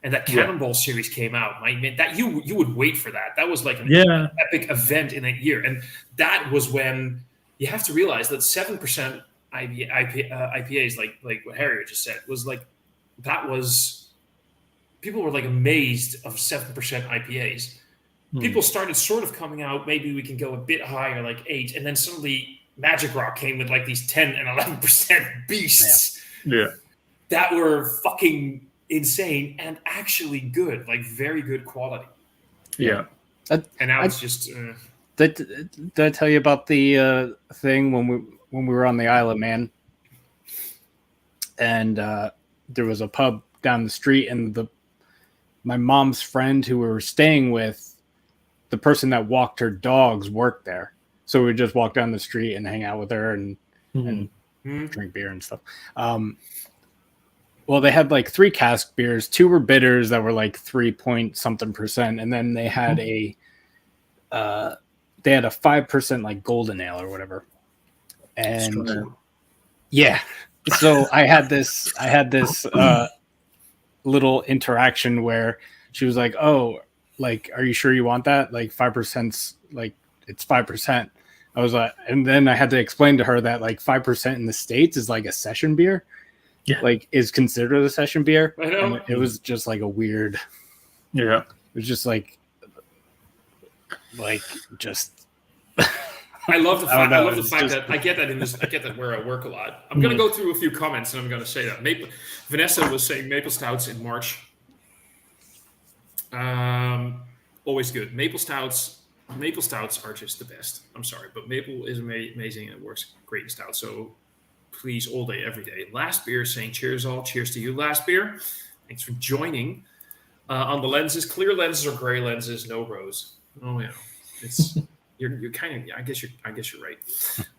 and that Cannonball series came out, I mean, that you would wait for that. That was like an epic event in that year, and that was when you have to realize that 7% IPAs, like what Harry just said, was like that was people were like amazed of 7% IPAs. People started sort of coming out, maybe we can go a bit higher, like 8, and then suddenly Magic Rock came with like these 10 and 11% beasts that were fucking insane and actually good, like very good quality. Yeah. And now it's just... Did I tell you about the thing when we were on the Isle of Man? And there was a pub down the street, and my mom's friend who we were staying with, the person that walked her dogs worked there. So we would just walk down the street and hang out with her and drink beer and stuff. Well, they had like 3 cask beers. 2 were bitters that were like 3-point-something%. And then they had a 5% like golden ale or whatever. And so I had this little interaction where she was like, "Oh, like, are you sure you want that? Like 5%'s like it's 5%." I was like, and then I had to explain to her that like 5% in the States is like a session beer. Yeah. Like is considered a session beer. I know. And it was just like a weird. Yeah. It was just like just. I love the fact that I get that where I work a lot. I'm going to go through a few comments and I'm going to say that. Vanessa was saying maple stouts in March. Always good. Maple stouts are just the best. I'm sorry, but maple is amazing and it works great in stout. So please, all day, every day. Last beer saying cheers all. Cheers to you, Last Beer. Thanks for joining. On the lenses, clear lenses or gray lenses, no rose. Oh yeah, it's you're kind of. I guess you're right.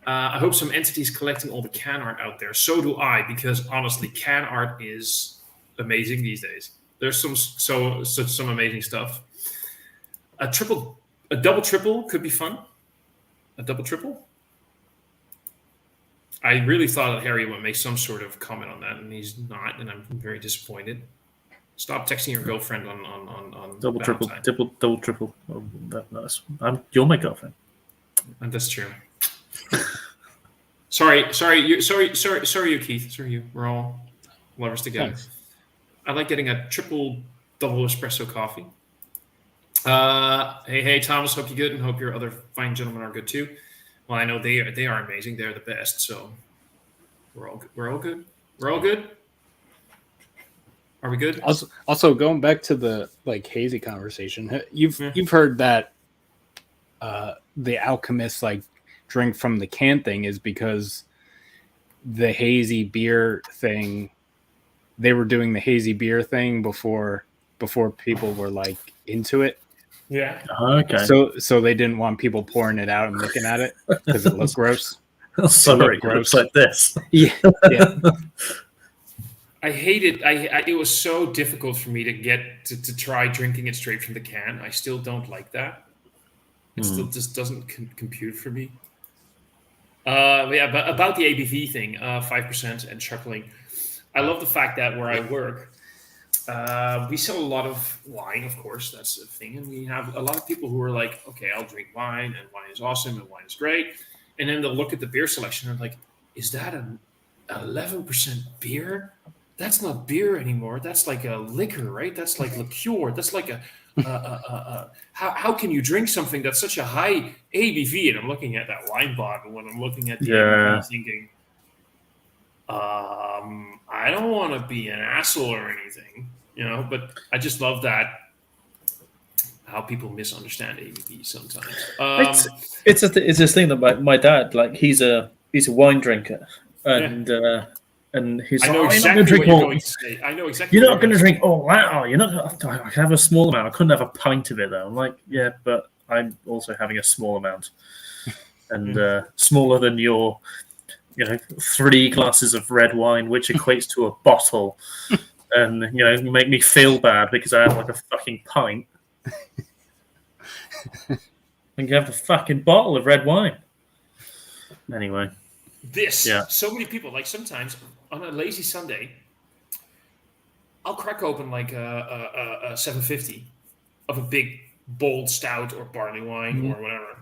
I hope some entities collecting all the can art out there. So do I, because honestly, can art is amazing these days. There's some amazing stuff. A double triple could be fun. A double triple. I really thought that Harry would make some sort of comment on that, and he's not, and I'm very disappointed. Stop texting your girlfriend on double triple. Oh, that's you're my girlfriend. And that's true. Sorry, you, Keith. Sorry, you. We're all lovers together. Thanks. I like getting a triple double espresso coffee. Hey, Thomas. Hope you're good, and hope your other fine gentlemen are good too. Well, I know they are amazing. They're the best. So we're all good. We're all good. Are we good? Also, going back to the like hazy conversation, you've heard that the alchemists like drink from the can thing is because the hazy beer thing. They were doing the hazy beer thing before people were like into it. Yeah. Okay. So they didn't want people pouring it out and looking at it because it looked gross. Sorry, it looks like this. Yeah. I hate it. It was so difficult for me to get to try drinking it straight from the can. I still don't like that. It still just doesn't compute for me. But about the ABV thing, 5% and chuckling. I love the fact that where I work, we sell a lot of wine, of course, that's the thing. And we have a lot of people who are like, okay, I'll drink wine, and wine is awesome, and wine is great. And then they'll look at the beer selection and like, is that 11% beer? That's not beer anymore. That's like a liquor, right? That's like liqueur. That's like how can you drink something that's such a high ABV? And I'm looking at that wine bottle when I'm looking at the ABV, thinking, I don't want to be an asshole or anything, but I just love that how people misunderstand ABV sometimes. It's this thing that my dad, like, he's a wine drinker, and he's I know like, exactly what you're going to say. I know exactly. You're not going to drink all that, are you? You're not. I can have a small amount. I couldn't have a pint of it though. I'm like, yeah, but I'm also having a small amount, and smaller than your, 3 glasses of red wine, which equates to a bottle, and make me feel bad because I have like a fucking pint. And you have a fucking bottle of red wine. Anyway, so many people, like, sometimes on a lazy Sunday, I'll crack open like a 750 of a big bold stout or barley wine or whatever,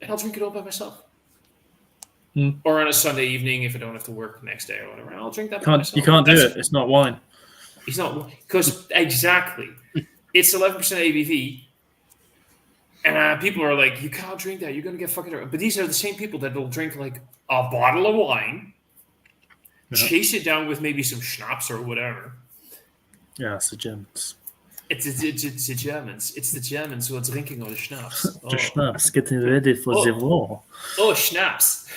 and I'll drink it all by myself. Or on a Sunday evening, if I don't have to work the next day or whatever, I'll drink that by myself. You can't do it. It's not wine. It's not, because exactly, it's 11% ABV. And people are like, you can't drink that. You're going to get fucking... But these are the same people that will drink like a bottle of wine, chase it down with maybe some schnapps or whatever. Yeah, it's the Germans. It's the Germans. It's the Germans who are drinking all the schnapps. The schnapps, getting ready for the war. Oh, schnapps.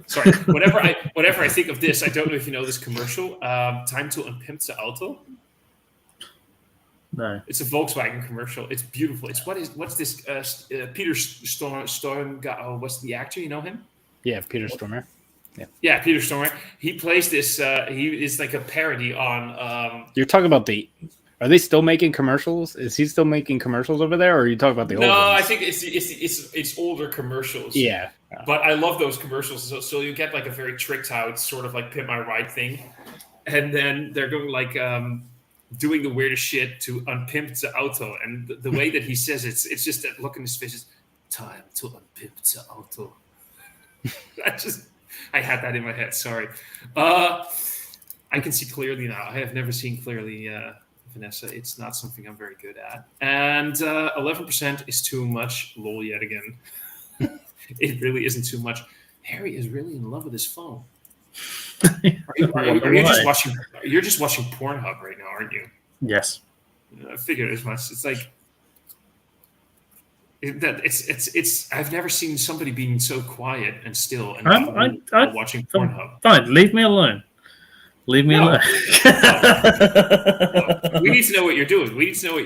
Sorry. Whenever I think of this, I don't know if you know this commercial. Time to Untappd the Auto. No, it's a Volkswagen commercial. It's beautiful. It's what's this? Peter Storm. What's the actor? You know him? Yeah, Peter Stormer. Yeah, Peter Stormer. He plays this. He is like a parody on. You're talking about Are they still making commercials? Is he still making commercials over there, or are you talking about the old ones? I think it's older commercials. Yeah, but I love those commercials. So you get like a very tricked out sort of like Pimp My Ride thing, and then they're going like. Doing the weirdest shit to unpimp the auto, and the way that he says it's just that look in his face is time to unpimp the auto. I had that in my head. Sorry, I can see clearly now. I have never seen clearly, Vanessa. It's not something I'm very good at, and 11% is too much. Lol, yet again. It really isn't too much. Harry is really in love with his phone. Are you just watching? You're just watching Pornhub right now, aren't you? Yes. I figured as much. It's like it's. I've never seen somebody being so quiet and still and I'm watching Pornhub. Fine, leave me alone. Leave me alone. No. We need to know what you're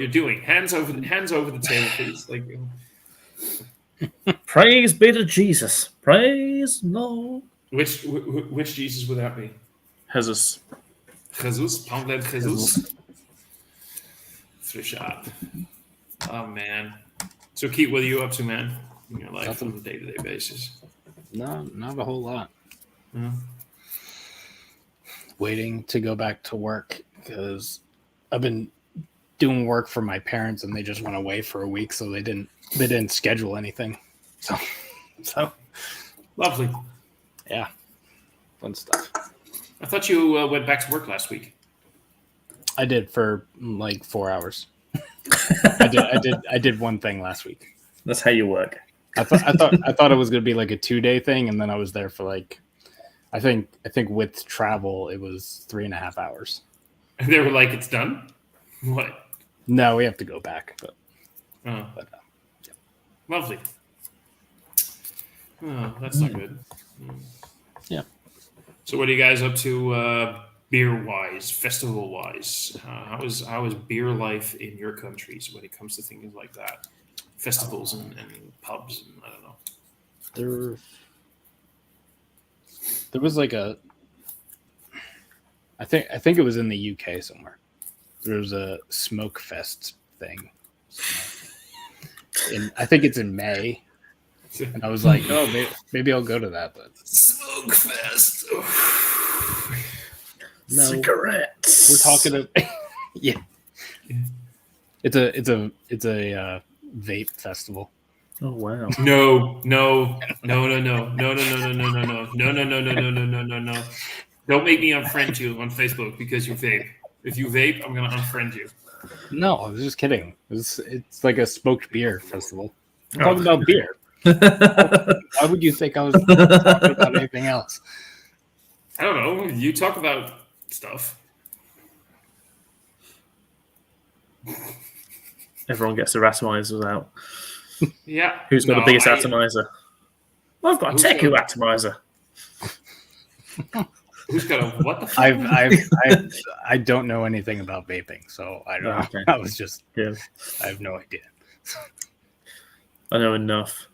doing. Hands over the table, please. Like. Praise be to Jesus. Praise Lord. Which Jesus would that be? Jesus. Poundland Jesus. Frisch up. Oh man. So Keith, what are you up to, man? In your life on a day-to-day basis? No, not a whole lot. Mm-hmm. Waiting to go back to work because I've been doing work for my parents and they just went away for a week, so they didn't schedule anything. So lovely. Yeah, fun stuff. I thought you went back to work last week. I did for like 4 hours. I did one thing last week. That's how you work. I thought it was going to be like a 2-day thing, and then I was there for like, I think with travel it was 3.5 hours. And they were like, "It's done." What? No, we have to go back. But yeah. Lovely. Oh, that's not good. Yeah. So, what are you guys up to, beer-wise, festival-wise? How is beer life in your countries when it comes to things like that? Festivals and pubs, and I don't know. There was like a. I think it was in the UK somewhere. There was a Smoke Fest thing. I think it's in May. And I was like, oh, maybe I'll go to that. But Smoke Fest. No, cigarettes. We're talking yeah. It's a vape festival. Oh wow. No. Don't make me unfriend you on Facebook because you vape. If you vape, I'm gonna unfriend you. No, I was just kidding. It's like a smoked beer festival. I'm Oh. talking about beer. Why would you think I was talking about anything else? I don't know. You talk about stuff. Everyone gets their atomizers out. Yeah. Who's got the biggest atomizer? I've got a Teku atomizer. Who's got a what the fuck? I don't know anything about vaping, so I don't know. Okay. I was just Yeah. I have no idea. I know enough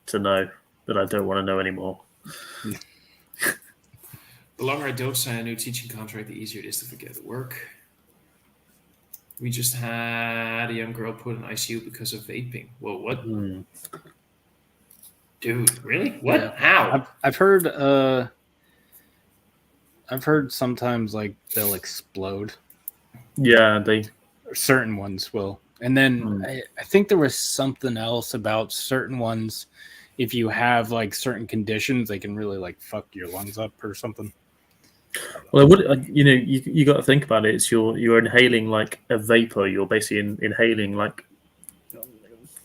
to know that I don't want to know anymore. The longer I don't sign a new teaching contract, the easier it is to forget the work. We just had a young girl put in ICU because of vaping. Whoa, what? Dude, really? What? Yeah. How? I've heard sometimes like they'll explode. Yeah, Certain ones will. And then I think there was something else about certain ones. If you have like certain conditions, they can really like fuck your lungs up or something. Well, you got to think about it. It's you're inhaling like a vapor. You're basically inhaling like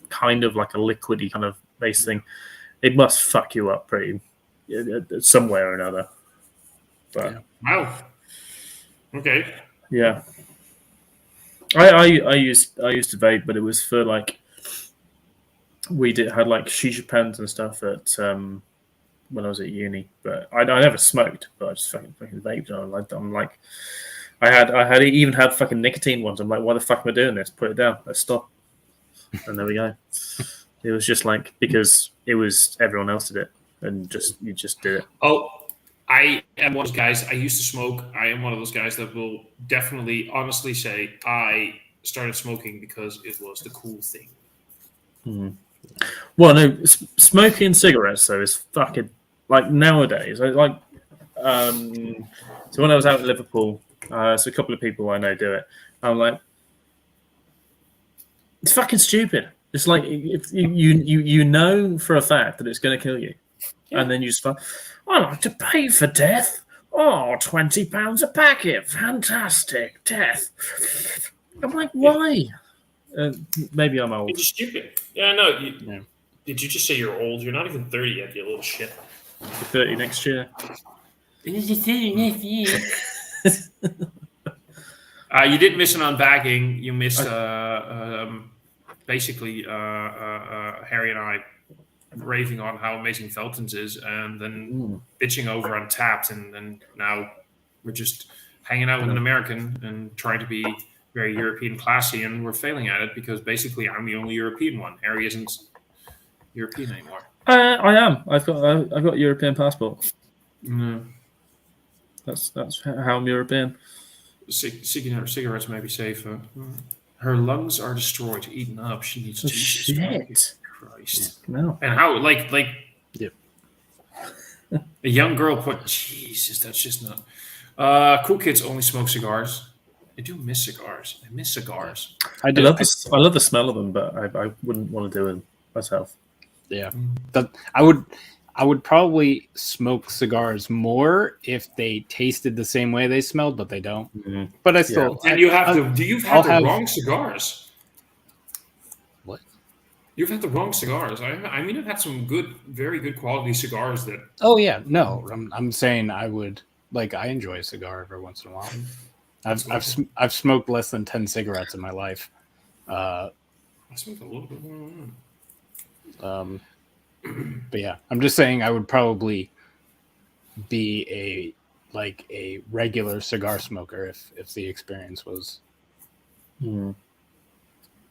kind of like a liquidy kind of base thing. It must fuck you up pretty some way or another. But Yeah. Wow. Okay. yeah, I used to vape, but it was for like we had like shisha pens and stuff at when I was at uni. But I never smoked, but I just fucking vaped. I'm like, I even had fucking nicotine ones. I'm like, why the fuck am I doing this? Put it down. Let's stop. And there we go. It was just like because it was everyone else did it, and you just did it. Oh, I am one of those guys. I used to smoke. I am one of those guys that will definitely, honestly say I started smoking because it was the cool thing. Well, no, smoking cigarettes though is fucking like nowadays. So when I was out in Liverpool, so a couple of people I know do it. I'm like, it's fucking stupid. It's like if you know for a fact that it's going to kill you, and then you just I like to pay for death. Oh, £20 a packet. Fantastic. Death. I'm like, why? Maybe I'm old. It's stupid. Yeah, no. Yeah. Did you just say you're old? You're not even 30 yet, you little shit. 30 next year. You did miss an unpacking. You missed basically Harry and I raving on how amazing Veltins is, and then bitching over Untappd, and then now we're just hanging out with an American and trying to be very European classy, and we're failing at it because basically I'm the only European one. Harry isn't European anymore. I am. I've got a European passport. No. That's how I'm European. Cigarettes may be safer. Her lungs are destroyed, eaten up. She needs Oh, Jesus shit. Christ. No. And how like Yep. a young girl put Jesus, that's just not cool kids only smoke cigars. I do miss cigars. I miss cigars. I love the smell of them, but I wouldn't want to do it myself. Yeah. I would probably smoke cigars more if they tasted the same way they smelled, but they don't. Mm-hmm. But I still And you've had the wrong cigars. What? You've had the wrong cigars. I mean, I've had some very good quality cigars that. Oh yeah, no. I'm saying I would I enjoy a cigar every once in a while. I've smoked less than 10 cigarettes in my life. I smoked a little bit more. But yeah, I'm just saying I would probably be a regular cigar smoker if the experience was.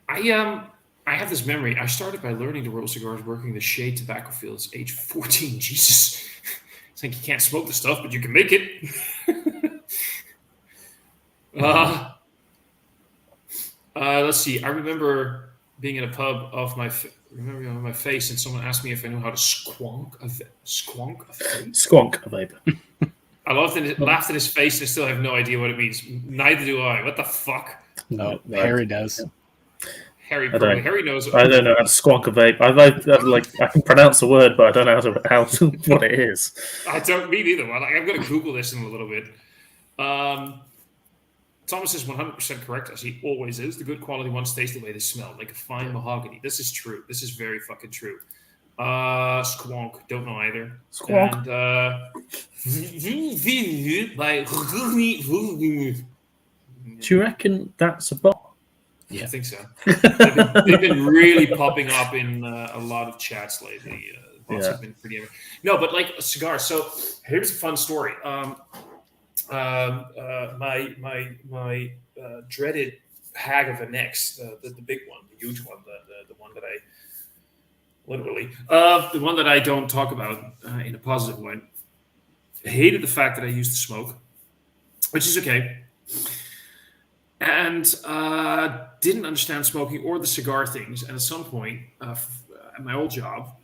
I have this memory. I started by learning to roll cigars working the shade tobacco fields age 14. Jesus. It's like you can't smoke the stuff, but you can make it. Let's see. I remember being in a pub on my face, and someone asked me if I knew how to squonk a vape. Squonk a vape. I laughed in his face, and I still have no idea what it means. Neither do I. What the fuck? No, Harry does. Harry I probably. don't. Harry knows. I don't know how to squonk a vape. I can pronounce the word, but I don't know what it is. I don't mean either. I'm going to Google this in a little bit. Thomas is 100% correct, as he always is. The good quality ones taste the way they smell, like a fine mahogany. This is true. This is very fucking true. Squonk. Don't know either. Squonk. Do you reckon that's a bot? Yeah. I think so. They've been really popping up in a lot of chats lately. Bots have been pretty. No, but like cigars. So here's a fun story. My dreaded hag of an ex, the big one, the huge one, the one that I literally the one that I don't talk about in a positive way, hated the fact that I used to smoke, which is okay, and didn't understand smoking or the cigar things. And at some point, at my old job,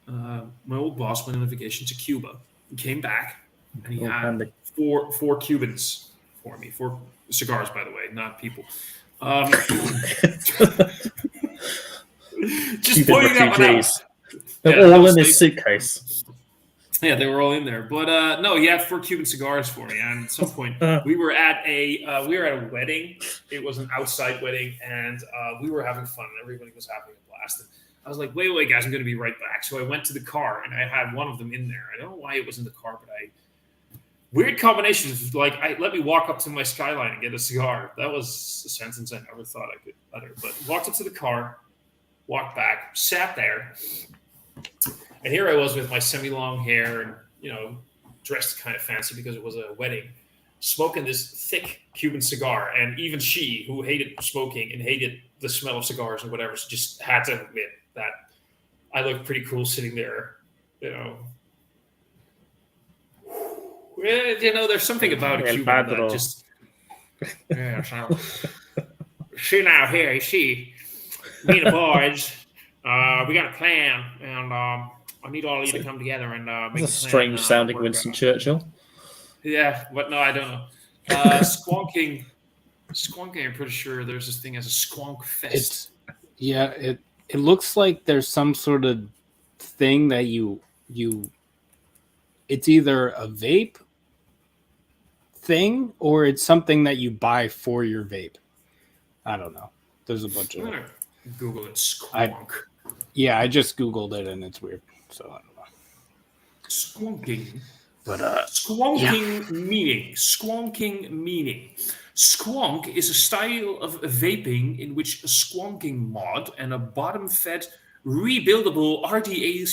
my old boss went on a vacation to Cuba. He came back, and he had four Cubans for me. 4 cigars, by the way, not people. Just Cuban pointing that one out. They're all in his suitcase. Yeah, they were all in there. But no, he had 4 Cuban cigars for me. And at some point, we were at a wedding. It was an outside wedding, and we were having fun. Everybody was having a blast. And I was like, wait, guys, I'm going to be right back. So I went to the car, and I had one of them in there. I don't know why it was in the car, but weird combinations. Like, let me walk up to my Skyline and get a cigar. That was a sentence I never thought I could utter. But walked up to the car, walked back, sat there, and here I was with my semi-long hair and, dressed kind of fancy because it was a wedding, smoking this thick Cuban cigar. And even she, who hated smoking and hated the smell of cigars and whatever, just had to admit that I looked pretty cool sitting there, there's something about a Cuban that just... Yeah, so... See now, here, you see, me and the boys, we got a plan, and I need all of you to come together and make That's a strange sounding Winston Churchill. Yeah, but no, I don't know. Squonking, I'm pretty sure there's this thing as a squonk fest. It looks like there's some sort of thing that you it's either a vape thing or it's something that you buy for your vape. I don't know. There's a bunch of Google it. Squonk. I just Googled it and it's weird. So I don't know. Squonking. But Squonking meaning. Squonking meaning. Squonk is a style of vaping in which a squonking mod and a bottom-fed rebuildable RDA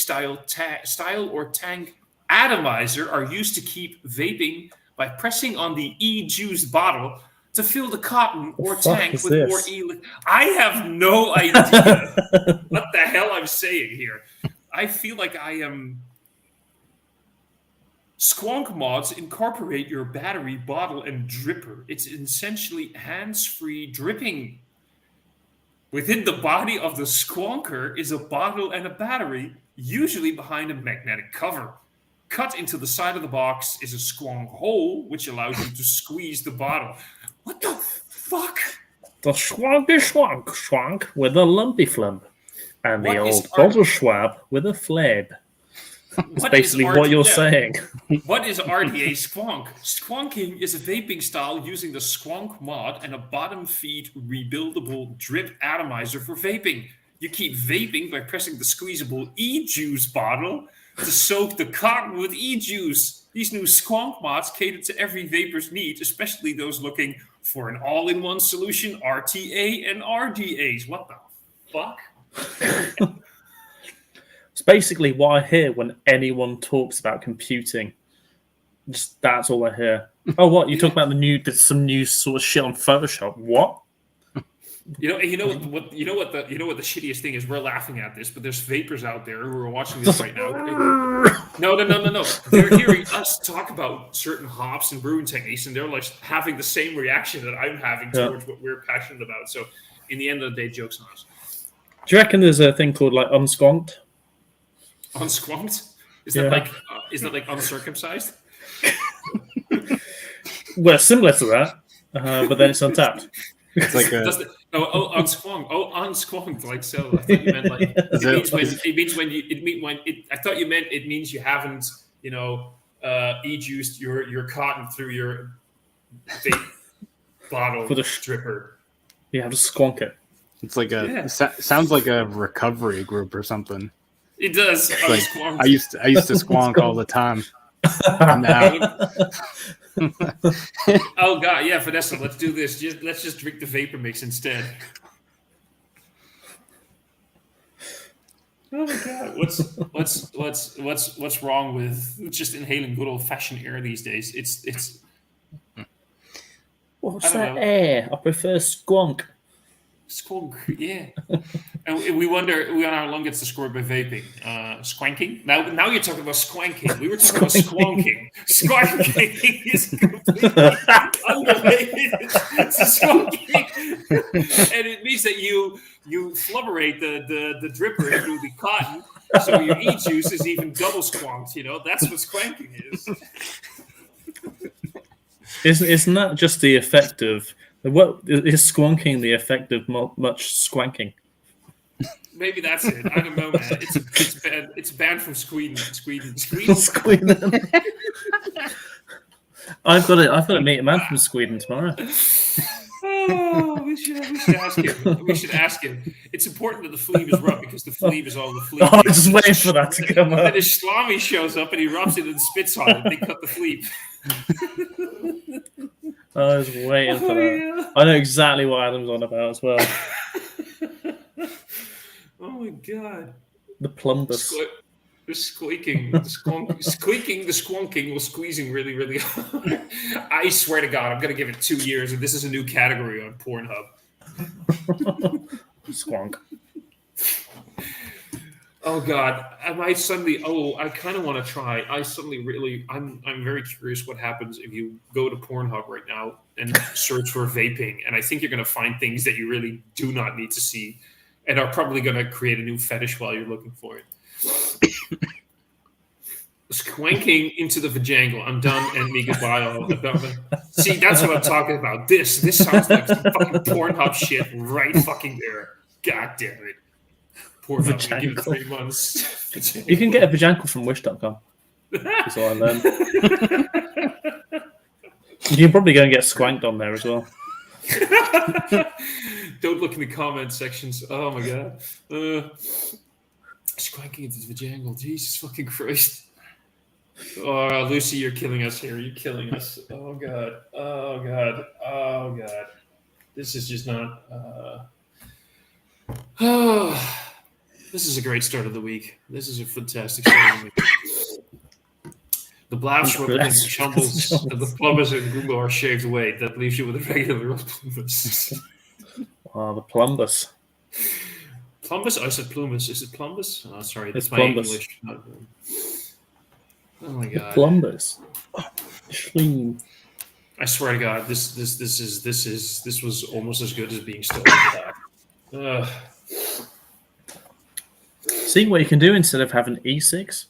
style or tank atomizer are used to keep vaping by pressing on the e-juice bottle to fill the cotton or tank with more e-liquid. I have no idea what the hell I'm saying here. I feel like I am... Squonk mods incorporate your battery, bottle, and dripper. It's essentially hands-free dripping. Within the body of the squonker is a bottle and a battery, usually behind a magnetic cover. Cut into the side of the box is a squonk hole, which allows you to squeeze the bottle. What the fuck? The schwanky schwank with a lumpy flump. And the old bottle swab with a flab. That's basically what you're saying. What is RDA squonk? Squonking is a vaping style using the squonk mod and a bottom feed rebuildable drip atomizer for vaping. You keep vaping by pressing the squeezable e-juice bottle to soak the cotton with e-juice. These new squonk mods cater to every vapor's need, especially those looking for an all-in-one solution, RTA and RDAs. What the fuck? It's basically what I hear when anyone talks about computing. Just that's all I hear. Oh, what you talk about some new sort of shit on Photoshop? What? You know what the shittiest thing is? We're laughing at this, but there's vapors out there who are watching this right now. No. They're hearing us talk about certain hops and brewing techniques, and they're like having the same reaction that I'm having towards what we're passionate about. So, in the end of the day, jokes on us. Do you reckon there's a thing called like unsquonked? Unsquonked? Is that like uncircumcised? Well, similar to that, but then it's Untappd. It's like Unsquonked. Oh, unsquonked. Like so. I thought you meant like I thought you meant it means you haven't, e-juiced your cotton through your vape bottle For the stripper. You have to squonk it. It's like sounds like a recovery group or something. It does. Like, I used to squonk all the time. Now. Oh God, yeah, Vanessa, let's do this. Let's just drink the vapor mix instead. Oh my God, what's wrong with just inhaling good old fashioned air these days? It's. What's that air? I prefer squonk. Squonk, yeah. And we wonder how long it's described by vaping. Squanking? Now you're talking about squanking. We were talking about squonking. Squanking is completely unrelated to squonking. And it means that you flubberate the dripper through the cotton, so your e-juice is even double squonked. That's what squanking is. Isn't that just the effect of what is squonking? The effect of much squanking. Maybe that's it. I don't know, man. It's banned. It's banned from Sweden. Sweden. I've got to meet a man from Sweden tomorrow. Oh, we should ask him. We should ask him. It's important that the fleeve is rubbed because the fleeve is all the fleeve. Oh, I just waiting for that to come up. And then Islami shows up and he rubs it and spits on it. They cut the fleeve. I was waiting for that. Yeah. I know exactly what Adam's on about as well. Oh my God. The plumbus. The squeaking, the squonking was squeezing really, really hard. I swear to God, I'm going to give it 2 years, and this is a new category on Pornhub. Squonk. Oh God, I kind of want to try. I'm very curious what happens if you go to Pornhub right now and search for vaping, and I think you're going to find things that you really do not need to see, and are probably going to create a new fetish while you're looking for it. Squanking into the vajangle. I'm done and me goodbye. See, that's what I'm talking about. This sounds like some fucking Pornhub shit right fucking there. God damn it. Pornhub, give it 3 months. You can get a vajangle from wish.com. That's all I learned. You can probably go and get squanked on there as well. Don't look in the comment sections. Oh my God. Squanking into the vajangle. Jesus fucking Christ. Oh, Lucy, you're killing us here. You're killing us. Oh God. Oh God. Oh God. This is just not. This is a great start of the week. This is a fantastic start of the week. The blast rub and chumbles of the plumbus and Google are shaved away. That leaves you with a regular old plumbus. Oh, the plumbus. Plumbus? I said plumbus. Is it plumbus? Oh, sorry. That's my plumbus. English. Oh my God. Plumbus. I swear to God, this was almost as good as being stolen back. See what you can do instead of having E6?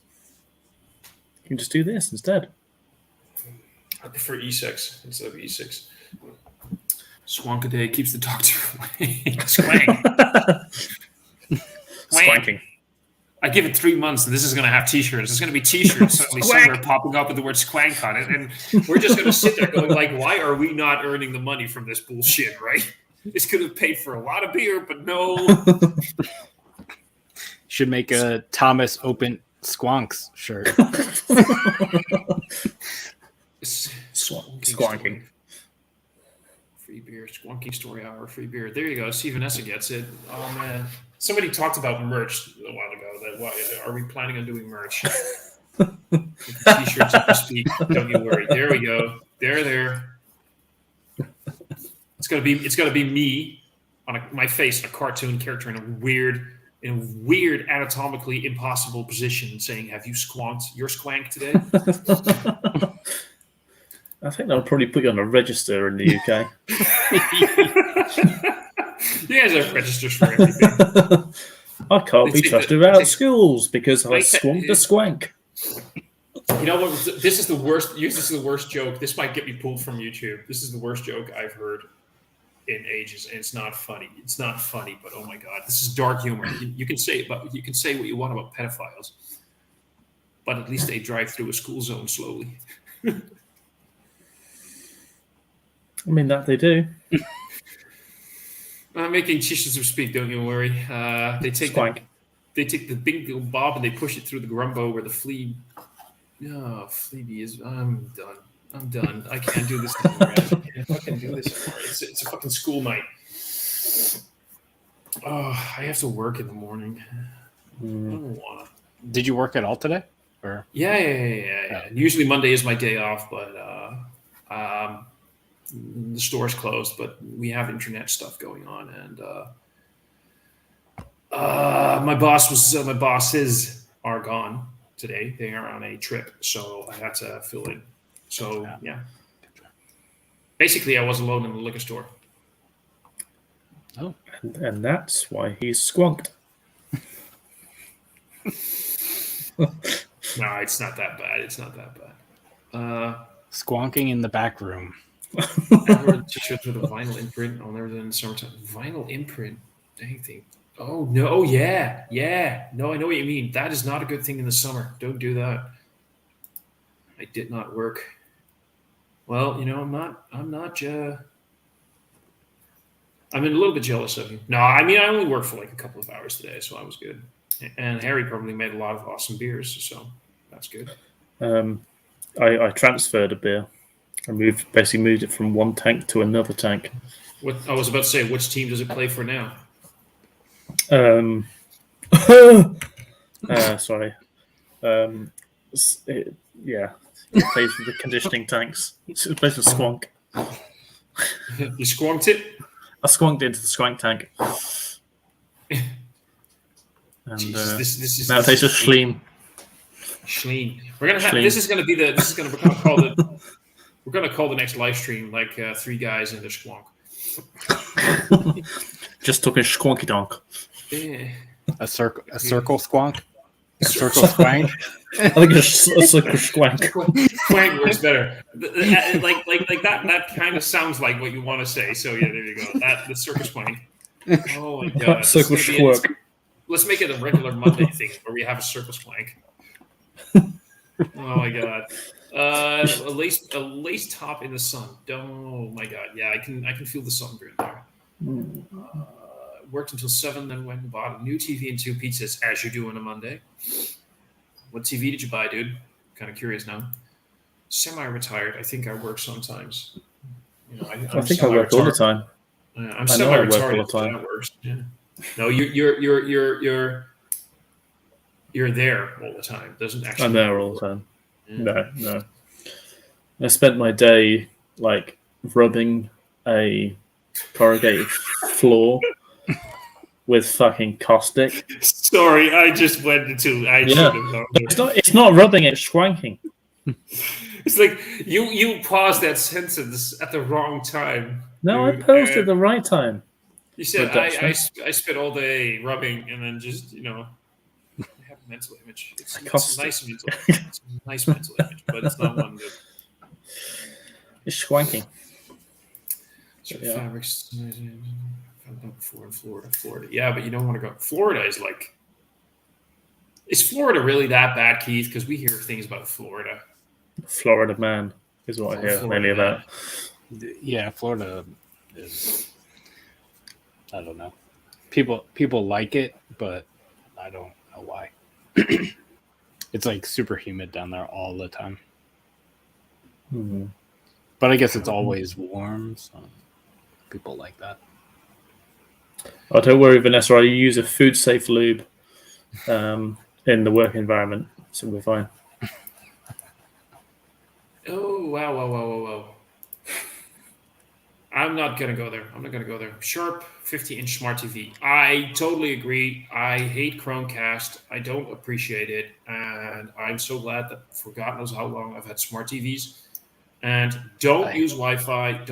You can just do this instead. I prefer E6 instead of E6. Swankaday keeps the doctor away. Swank. Swanking. I give it 3 months, and this is going to have T-shirts. There's going to be T-shirts suddenly somewhere popping up with the word "squank" on it, and we're just going to sit there going, like, "Why are we not earning the money from this bullshit?" Right? This could have paid for a lot of beer, but no. Should make a Thomas Opent Squonks shirt. Squonking. Free beer, Squonking Story Hour, free beer. There you go. See, Vanessa gets it. Oh man, somebody talked about merch a while ago. Are we planning on doing merch? T-shirts if you speak. Don't you worry. There we go. There. It's gonna be me on my face, a cartoon character in a weird anatomically impossible position, saying, "Have you squonked your squank today?" I think they'll probably put you on a register in the UK. You guys have registers for everything. I can't be trusted about schools because I squonked a squank. You know what? This is the worst. This is the worst joke. This might get me pulled from YouTube. This is the worst joke I've heard in ages, and it's not funny. It's not funny, but oh my god, this is dark humor. You can say what you want about pedophiles, but at least they drive through a school zone slowly. I mean, that they do. I'm making tissues of speak, don't you worry. They take Squank. the big bob and they push it through the grumbo where the flea. No, Fleabee is. I'm done. I can't do this anymore. I can't fucking do this anymore. It's a fucking school night. Oh, I have to work in the morning. I don't wanna. Did you work at all today? Or Yeah. Usually Monday is my day off, but the store's closed. But we have internet stuff going on, and my bosses are gone today. They are on a trip, so I had to fill in. So yeah. Basically, I was alone in the liquor store. Oh, And that's why he's squonked. No, it's not that bad. It's not that bad. squonking in the back room. I ordered t-shirts with a vinyl imprint. I'll never do it in the summertime. Vinyl imprint. Dang thing. Oh no! Oh yeah. No, I know what you mean. That is not a good thing in the summer. Don't do that. I did not work. Well, you know, I'm not. I'm a little bit jealous of you. No, I mean, I only worked for like a couple of hours today, so I was good. And Harry probably made a lot of awesome beers, so that's good. I transferred a beer. I basically moved it from one tank to another tank. What I was about to say, which team does it play for now? Sorry. It plays with the conditioning tanks. It plays with Squonk. You squonked it? I squonked into the Squonk tank. And Jesus, this is now it tastes of Schleem. Schleen. We're gonna have Schleen. We're gonna call the next live stream like three guys in the squonk. Just took a squonky donk. Yeah. A circle squonk. A circle squank. I think a circle squank. Squank works better. Like that kind of sounds like what you want to say. So yeah, there you go. The circus squank. Oh my god. Circle squirk. Let's make it a regular Monday thing where we have a circle squank. Oh my god. A lace top in the sun. Oh my god. Yeah, I can feel the sunburn there. Worked until 7, then went and bought a new TV and 2 pizzas, as you do on a Monday. What TV did you buy, dude? Kind of curious now. Semi-retired. I think I work sometimes. You know, I think I work all the time. I'm I know I work semi-retired. all the time. That works. Yeah. No, you're there all the time. Doesn't actually. I'm there all the time. Yeah. No. I spent my day like rubbing a corrugated floor with fucking caustic. Sorry, I just went into. I should have gone there. It's not rubbing, it's schwanking. It's like you paused that sentence at the wrong time. No, dude. I paused at the right time. You said Reduction. I spent all day rubbing and then just I have a mental image. It's a nice mental image, but it's not one good. It's schwanking. Yeah. Fabrics found out before in Florida. Yeah, but you don't want to go. Florida is like. Is Florida really that bad, Keith? Because we hear things about Florida. Florida man is what I hear Florida mainly about. Yeah, Florida is. I don't know. People like it, but I don't know why. It's like super humid down there all the time. Mm-hmm. But I guess it's always warm, so people like that. Oh, don't worry, Vanessa. I use a food safe lube in the work environment, so we're fine. Oh, wow. I'm not going to go there. Sharp 50-inch smart TV. I totally agree. I hate Chromecast. I don't appreciate it. And I'm so glad that for God knows how long I've had smart TVs. And don't use Wi-Fi.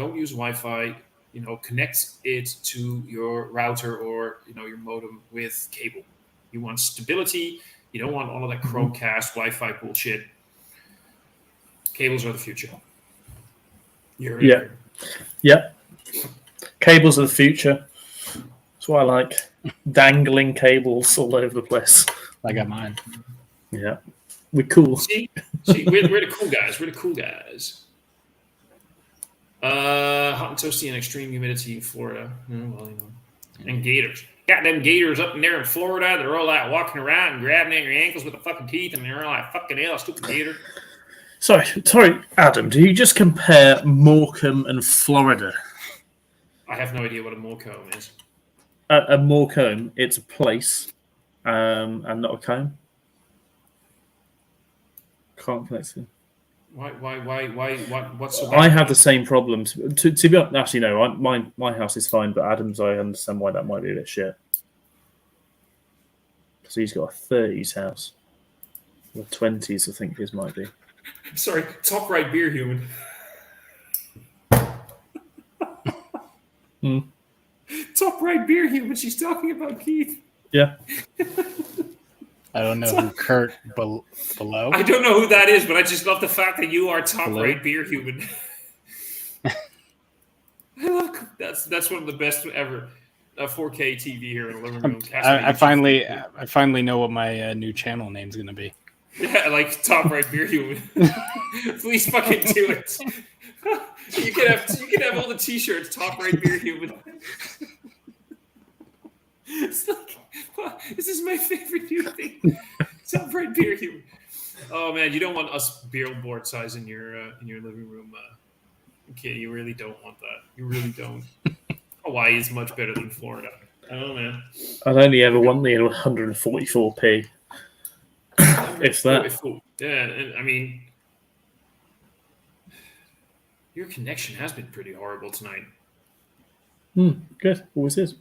Connect it to your router or, your modem with cable. You want stability. You don't want all of that Chromecast Wi-Fi bullshit. Cables are the future. Yeah. Cables of the future. That's what I like. Dangling cables all over the place. I got mine. Yeah. We're cool. See, we're the cool guys. We're the cool guys. Hot and toasty and extreme humidity in Florida. Well, you know. And gators. Got them gators up in there in Florida. They're all like walking around and grabbing at your ankles with the fucking teeth, and they're all like, fucking hell, stupid gator. Sorry, Adam. Do you just compare Morecambe and Florida? I have no idea what a Morecambe is. A Morecambe, it's a place, and not a comb. Can't connect it. Why? What's so I bad? have the same problems. To be honest, actually, no. My house is fine, but Adam's, I understand why that might be a bit shit. Because he's got a 30s house. Or 20s, I think his might be. Sorry, top right beer human. Top right beer human. She's talking about Keith. Yeah. I don't know who Kurt below. I don't know who that is, but I just love the fact that you are top Hello? right beer human. I love that's one of the best ever. 4K TV here in the living room. I finally know what my new channel name is going to be. Yeah, like top right beer human. Please fucking do it. You can have all the T-shirts. Top right beer human. It's like, wow, this is my favorite new thing. Top right beer human. Oh man, you don't want us billboard size in your living room. Okay, you really don't want that. You really don't. Hawaii is much better than Florida. Oh man. I'd only ever want the 144p. If that. Yeah, and I mean, your connection has been pretty horrible tonight. Good. Always is.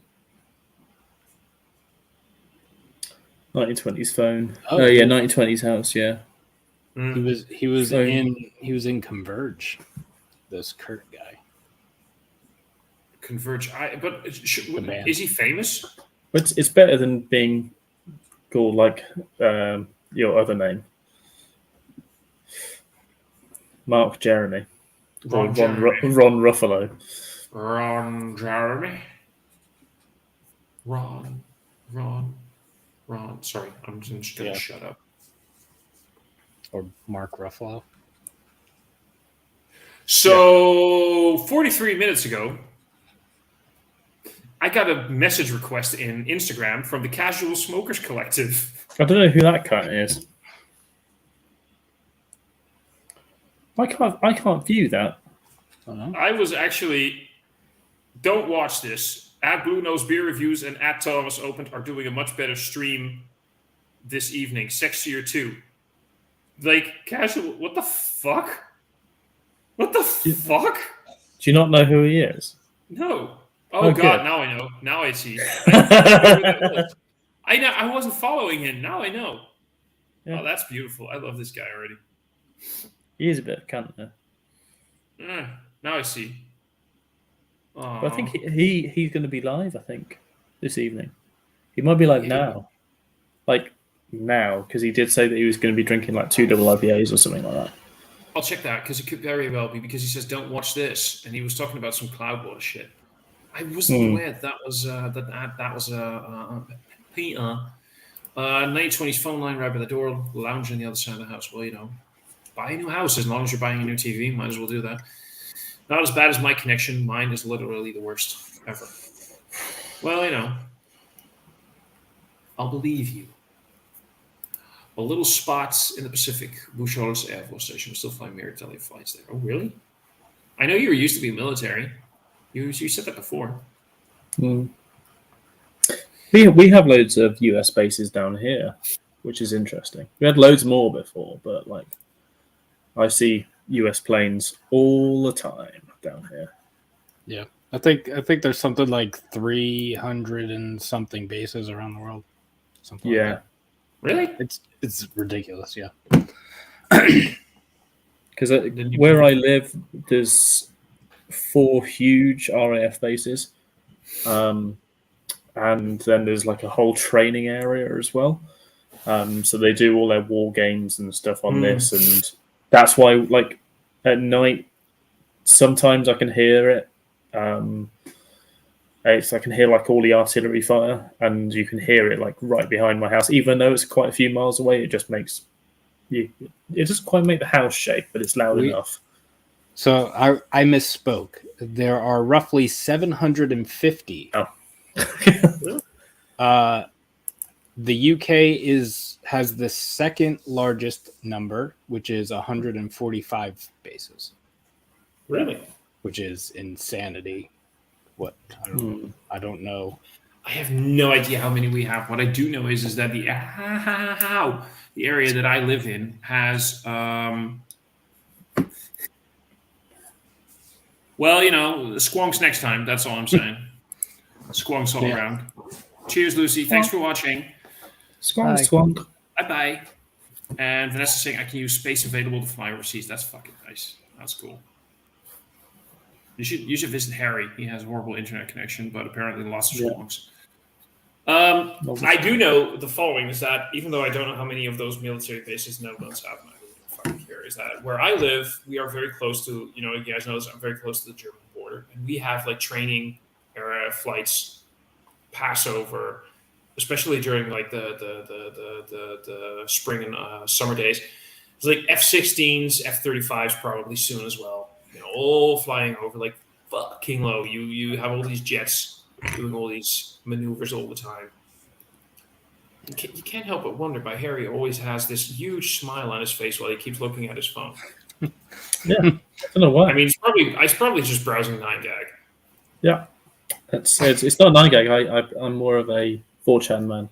1920s phone. Oh yeah, 1920s house. Yeah. He was in Converge. This Kurt guy. Converge. Is he famous? It's better than being called like your other name, Mark Jeremy, or Ron Ruffalo. Ron Jeremy. Ron. Sorry, I'm just gonna shut up. Or Mark Ruffalo. So 43 minutes ago, I got a message request in Instagram from the Casual Smokers Collective. I don't know who that guy is. I can't view that. I was actually. Don't watch this. At Bluenose Beer Reviews and at Thomas Opent are doing a much better stream this evening. Sexier 2. Like, casual. What the fuck? What the fuck? Do you not know who he is? No. Oh, Okay. God. Now I know. Now I see. I know. I wasn't following him. Now I know. Yeah. Oh, that's beautiful. I love this guy already. He is a bit of a cunt there. Now I see. But I think he's going to be live, I think, this evening. He might be live now. Like, now, because he did say that he was going to be drinking like 2 double IPAs or something like that. I'll check that, because it could very well be, because he says, don't watch this. And he was talking about some Cloudwater shit. I wasn't aware that was Peter. 1920s phone line right by the door, lounge on the other side of the house. Well, you know, buy a new house. As long as you're buying a new TV, might as well do that. Not as bad as my connection. Mine is literally the worst ever. Well, you know, I'll believe you. A little spots in the Pacific, Bucharest Air Force Station will still fly maritime flights there. Oh, really? I know you were used to be military. You said that before. We have loads of US bases down here, which is interesting. We had loads more before, but like I see US planes all the time down here. Yeah, I think there's something like 300 and something bases around the world. Something like that. Really? It's ridiculous. Yeah. Because where I live, there's 4 huge RAF bases, and then there's like a whole training area as well. So they do all their war games and stuff on this, and that's why, like, at night, sometimes I can hear it. I can hear like all the artillery fire, and you can hear it like right behind my house, even though it's quite a few miles away. It just makes you. It doesn't quite make the house shake, but it's loud enough. So I misspoke. There are roughly 750. Oh. The UK has the second largest number, which is 145 bases. Really? Which is insanity. What? I don't know. I have no idea how many we have. What I do know is that the area that I live in has well, squonks next time. That's all I'm saying. Squonks all around. Cheers, Lucy. Thanks for watching. Squonk. Bye-bye. And Vanessa saying I can use space available to fly overseas. That's fucking nice. That's cool. You should visit Harry. He has a horrible internet connection, but apparently lots of squonks. I do know the following is that even though I don't know how many of those military bases Netherlands have, and I really don't fucking care, is that where I live, we are very close to, you guys know this, I'm very close to the German border, and we have like training era flights pass over, especially during like the spring and summer days. It's like F-16s, F-35s probably soon as well. All flying over like fucking low. You have all these jets doing all these maneuvers all the time. You can't help but wonder why Harry always has this huge smile on his face while he keeps looking at his phone. Yeah, I don't know why. I mean, he's probably just browsing 9gag. Yeah, it's not 9gag. I'm more of a 4chan man.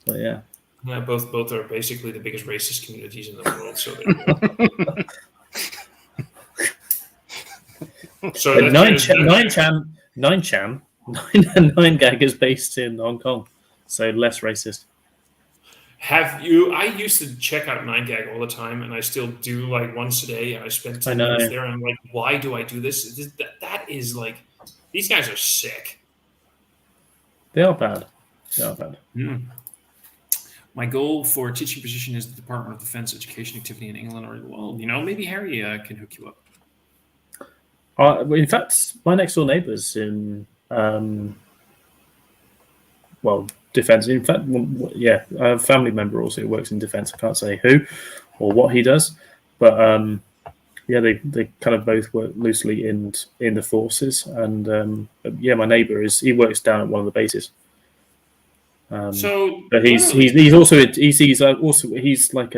So yeah. Yeah, both are basically the biggest racist communities in the world. So so 9gag is based in Hong Kong, so less racist. I used to check out 9gag all the time, and I still do like once a day. And I spend 10 minutes there, and I'm like, why do I do this? That is like, these guys are sick. They are bad. Mm. My goal for a teaching position is the Department of Defense education activity in England, or maybe Harry can hook you up. In fact, my next door neighbour's in defence. In fact, yeah, I have a family member also who works in defence. I can't say who or what he does, but they kind of both work loosely in the forces. And my neighbour he works down at one of the bases. But he's like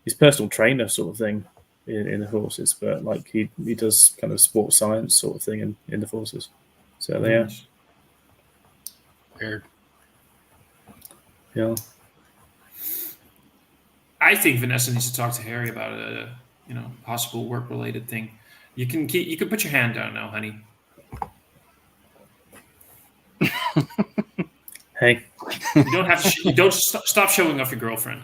his personal trainer sort of thing in the forces, but like he does kind of sports science sort of thing in the forces. So they are weird. Yeah. I think Vanessa needs to talk to Harry about a possible work related thing. You can put your hand down now, honey. Hey, you don't have to. You don't stop showing off your girlfriend.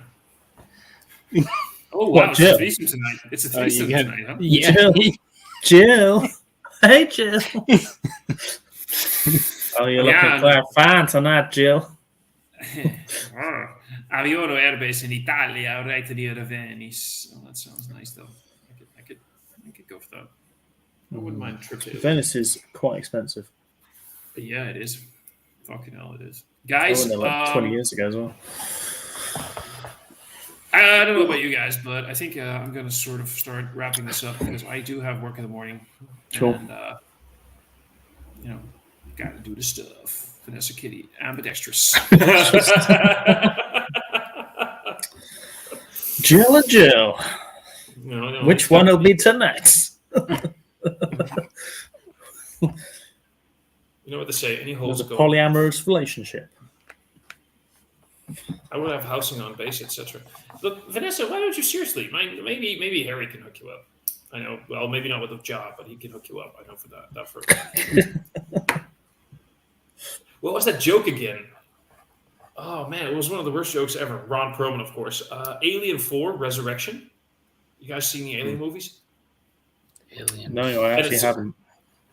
Oh wow, what, it's a threesome tonight. It's a threesome tonight, huh? Yeah, Jill. Hey, Jill. Oh, you're looking quite fine tonight, Jill. Aviono airbase in Italia, right to the other Venice. Oh, that sounds nice, though. I could go for that. I wouldn't mind a trip to Venice is quite expensive. But yeah, it is. Fucking hell, it is. Guys, I went there like 20 years ago as well. I don't know about you guys, but I think I'm going to sort of start wrapping this up because I do have work in the morning. Sure. And, got to do the stuff. Vanessa Kitty, ambidextrous. Jill and Jill. No, which one will be tonight? You know what they say? Any holes It's a go. polyamorous relationship. I would have housing on base, etc. Look, Vanessa, why don't you seriously? Maybe Harry can hook you up. I know. Well, maybe not with a job, but he can hook you up. I know for that for. What was that joke again? Oh man, it was one of the worst jokes ever. Ron Perlman, of course. Alien 4: Resurrection. You guys seen the Alien movies? Alien. No, I actually haven't.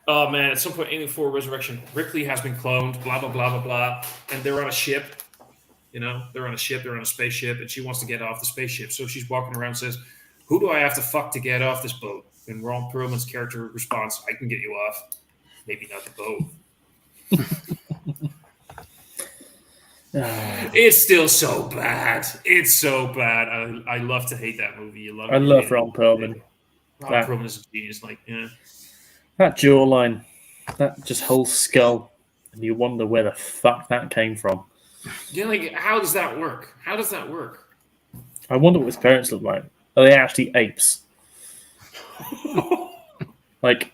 Oh man, at some point, Alien 4: Resurrection. Ripley has been cloned. Blah blah blah blah blah. And they're on a ship. They're on a ship. They're on a spaceship, and she wants to get off the spaceship. So she's walking around and says, "Who do I have to fuck to get off this boat?" And Ron Perlman's character responds, "I can get you off." maybe not the both. It's still so bad. It's so bad. I love to hate that movie. I love Ron Perlman. Ron Perlman is a genius. Like, yeah. That jawline, that just whole skull, and you wonder where the fuck that came from. Yeah, like, how does that work? How does that work? I wonder what his parents look like. Are they actually apes? Like,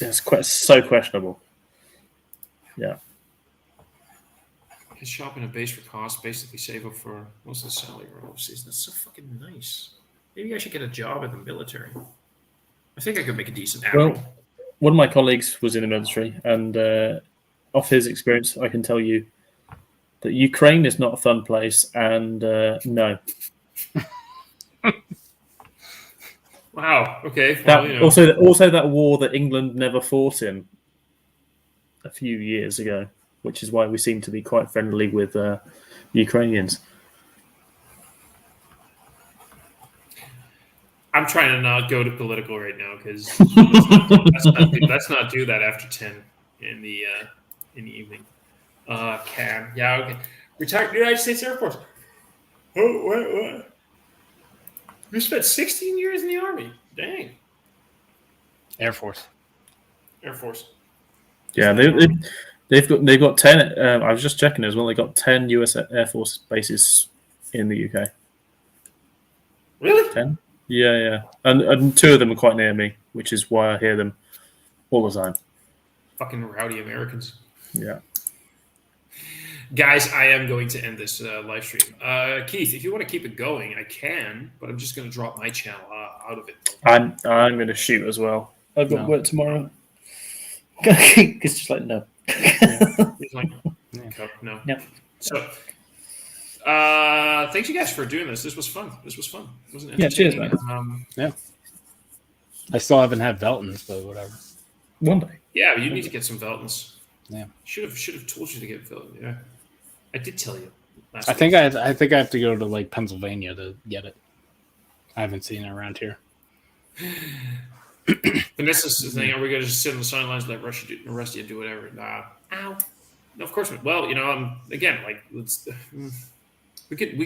it's so questionable. Yeah. His shop in a base for cost, basically save up for most of the salary overseas. That's so fucking nice. Maybe I should get a job in the military. I think I could make a decent admiral. Well, one of my colleagues was in the military, and off his experience, I can tell you that Ukraine is not a fun place, and no. Wow. Okay. That, Well, also that war that England never fought in a few years ago, which is why we seem to be quite friendly with Ukrainians. I'm trying to not go to political right now because let's not do that after 10 in the evening. Cam, yeah, okay. Retired United States Air Force. Oh, what? You spent 16 years in the Army. Dang. Air Force. Yeah, they've got 10. I was just checking as well. They got 10 U.S. Air Force bases in the UK. Really? 10? Yeah. And 2 of them are quite near me, which is why I hear them all the time. Fucking rowdy Americans. Yeah. Guys, I am going to end this live stream. Keith, if you want to keep it going, I can, but I'm just going to drop my channel out of it. I'm going to shoot as well. I've got work tomorrow. It's just like, no. He's like, no. So, thanks you guys for doing this. This was fun. It wasn't Yeah, cheers, man. Yeah. I still haven't had Veltins, but whatever. One day. Yeah, but you need to get some Veltins. Yeah. Should have told you to get Veltins. Yeah. I did tell you. I think I have to go to like Pennsylvania to get it. I haven't seen it around here. And this is the thing. Are we going to just sit on the sidelines and let Rusty do whatever? Nah. Ow. No, of course. Well, again, like we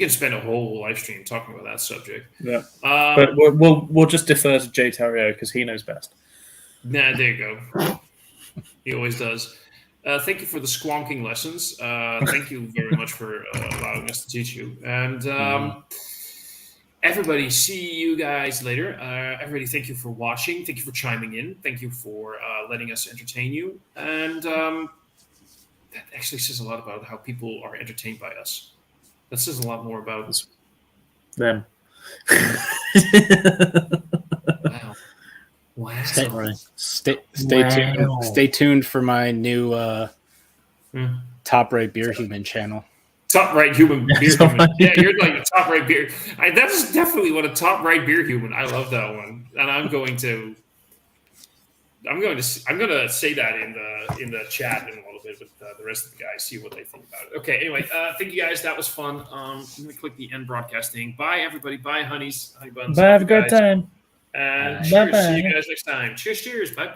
can spend a whole live stream talking about that subject. Yeah. But we'll just defer to Jay Tarrio because he knows best. Nah, there you go. He always does. Thank you for the squonking lessons. Thank you very much for allowing us to teach you. And everybody, see you guys later. Everybody, thank you for watching. Thank you for chiming in. Thank you for letting us entertain you. And that actually says a lot about how people are entertained by us. That says a lot more about them. Wow. Stay tuned. Stay tuned for my new Top Right Beer Human channel. Top Right Human Beer Human. Yeah, you're like a Top Right Beer. That is definitely what a Top Right Beer Human. I love that one, and I'm going to say that in the chat in a little bit with the rest of the guys. See what they think about it. Okay. Anyway, thank you guys. That was fun. I'm gonna click the end broadcasting. Bye everybody. Bye honeys, honey buns. Bye. Have a good time. And Bye-bye. cheers. See you guys next time. Cheers. Bye.